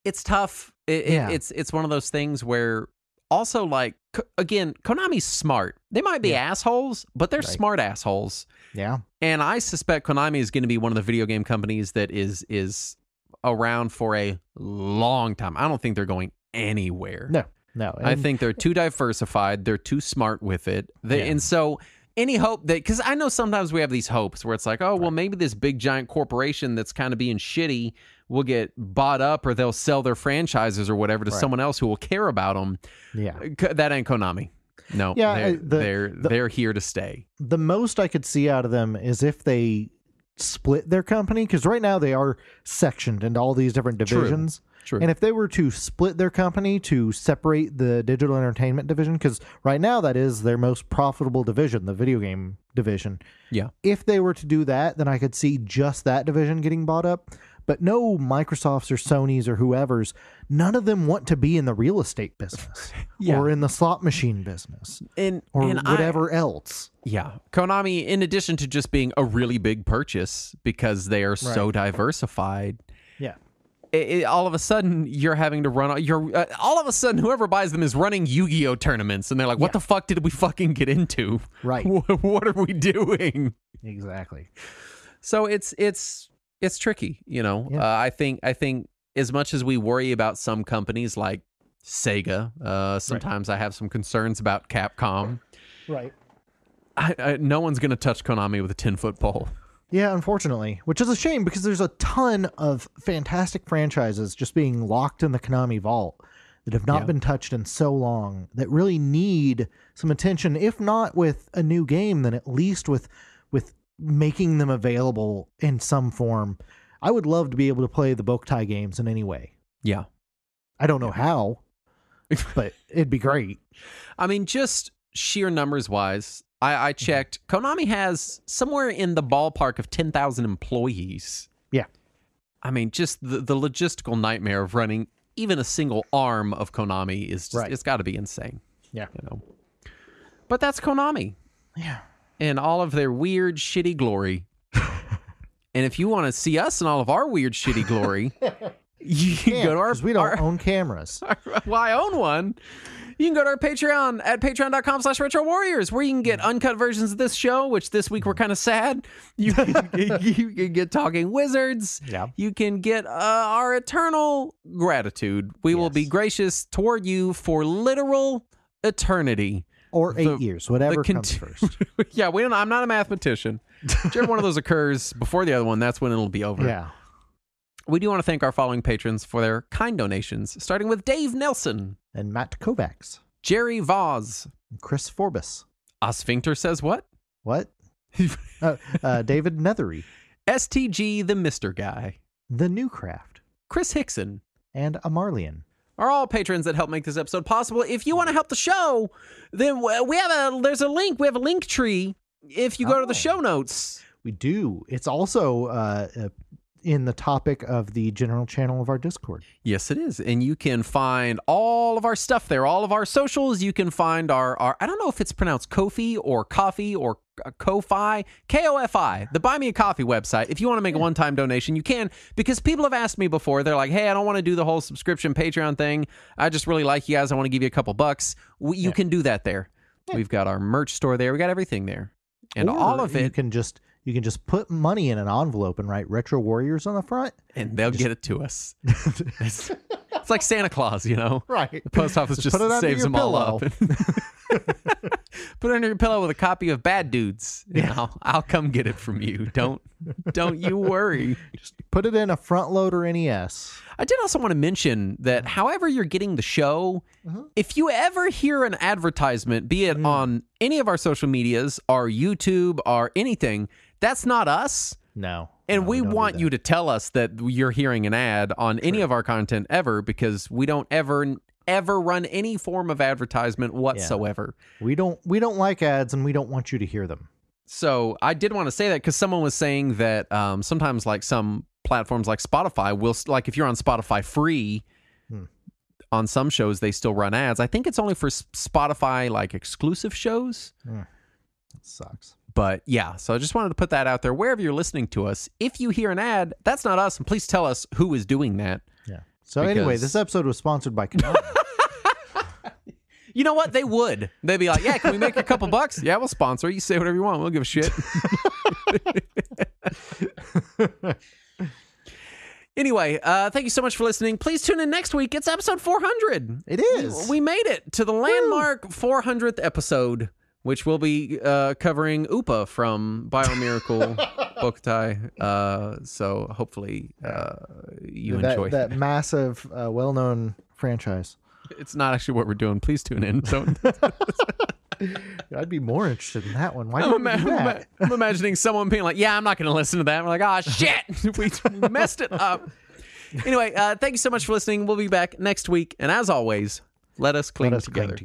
A: It's tough. It's one of those things where also, like, again, Konami's smart. They might be assholes, but they're smart assholes.
B: Yeah.
A: And I suspect Konami is going to be one of the video game companies that is around for a long time. I don't think they're going anywhere.
B: No.
A: I think they're too diversified. They're too smart with it. And so any hope that, because I know sometimes we have these hopes where it's like, well, maybe this big giant corporation that's kind of being shitty will get bought up, or they'll sell their franchises or whatever to someone else who will care about them.
B: Yeah.
A: That ain't Konami. No, they're here to stay.
B: The most I could see out of them is if they split their company, because right now they are sectioned into all these different divisions.
A: True.
B: And if they were to split their company to separate the digital entertainment division, because right now that is their most profitable division, the video game division.
A: Yeah.
B: If they were to do that, then I could see just that division getting bought up. But no Microsofts or Sonys or whoever's, none of them want to be in the real estate business or in the slot machine business or whatever else.
A: Yeah. Konami, in addition to just being a really big purchase because they are so diversified.
B: Yeah.
A: All of a sudden, you're having to run. All of a sudden, whoever buys them is running Yu-Gi-Oh tournaments, and they're like, "What the fuck did we fucking get into?
B: Right?
A: What are we doing?"
B: Exactly.
A: So it's tricky, Yeah. I think as much as we worry about some companies like Sega, sometimes I have some concerns about Capcom.
B: Right.
A: No one's going to touch Konami with a 10-foot pole.
B: Yeah, unfortunately, which is a shame because there's a ton of fantastic franchises just being locked in the Konami vault that have not been touched in so long that really need some attention, if not with a new game, then at least with making them available in some form. I would love to be able to play the Boktai games in any way.
A: Yeah.
B: I don't know how, but it'd be great.
A: I mean, just sheer numbers wise, I checked. Konami has somewhere in the ballpark of 10,000 employees.
B: Yeah.
A: I mean, just the logistical nightmare of running even a single arm of Konami is just, it's got to be insane.
B: Yeah.
A: But that's Konami.
B: Yeah.
A: And all of their weird, shitty glory. And if you want to see us in all of our weird, shitty glory, You can go to our...
B: Because we don't own cameras.
A: Well, I own one. You can go to our Patreon at patreon.com/Retro Warriors, where you can get uncut versions of this show, which this week we're kind of sad. You can get Talking Wizards.
B: Yeah.
A: You can get our eternal gratitude. We will be gracious toward you for literal eternity.
B: Or 8 years, whatever comes first.
A: Yeah, I'm not a mathematician. Whichever one of those occurs before the other one, that's when it'll be over.
B: Yeah.
A: We do want to thank our following patrons for their kind donations, starting with Dave Nelson.
B: And Matt Kovacs.
A: Jerry Voz.
B: Chris Forbes.
A: Sphincter says what?
B: What? David Nethery.
A: STG the Mr. Guy.
B: The New Craft.
A: Chris Hickson.
B: And Amarlian.
A: Are all patrons that help make this episode possible. If you want to help the show, then there's a link. We have a link tree if you go to the show notes.
B: We do. It's also in the topic of the general channel of our Discord.
A: Yes, it is. And you can find all of our stuff there, all of our socials. You can find our I don't know if it's pronounced Ko-fi or Coffee or Ko-fi, K-O-F-I, the Buy Me a Coffee website. If you want to make a one-time donation, you can, because people have asked me before. They're like, hey, I don't want to do the whole subscription Patreon thing. I just really like you guys. I want to give you a couple bucks. You can do that there. Yeah. We've got our merch store there. We got everything there. And all of it.
B: You can just put money in an envelope and write Retro Warriors on the front.
A: And they'll get it to us. It's like Santa Claus, you know?
B: Right.
A: The post office just saves them all up. Put it under your pillow with a copy of Bad Dudes. Yeah. I'll come get it from you. Don't you worry.
B: Just put it in a front loader NES.
A: I did also want to mention that however you're getting the show, if you ever hear an advertisement, be it on any of our social medias, our YouTube, or anything, that's not us.
B: No.
A: And we want you to tell us that you're hearing an ad on any of our content ever, because we don't ever run any form of advertisement whatsoever.
B: Yeah. We don't like ads, and we don't want you to hear them.
A: So I did want to say that, because someone was saying that sometimes like some platforms like Spotify will, like if you're on Spotify free, on some shows they still run ads. I think it's only for Spotify like exclusive shows.
B: That sucks.
A: But yeah, so I just wanted to put that out there. Wherever you're listening to us, if you hear an ad, that's not us, and please tell us who is doing that.
B: Yeah. So anyway, this episode was sponsored by Konami.
A: You know what? They would. They'd be like, yeah, can we make a couple bucks? Yeah, we'll sponsor. You say whatever you want. We'll give a shit. Anyway, thank you so much for listening. Please tune in next week. It's episode 400.
B: It is.
A: We made it to the landmark 400th episode, which will be covering Upa from Biomiracle Bokutai. So hopefully you enjoy
B: that massive, well-known franchise.
A: It's not actually what we're doing. Please tune in.
B: I'd be more interested in that one. Why
A: I'm imagining someone being like, yeah, I'm not going to listen to that. We're like, oh, shit. We messed it up. Anyway, thank you so much for listening. We'll be back next week. And as always, let us cling together.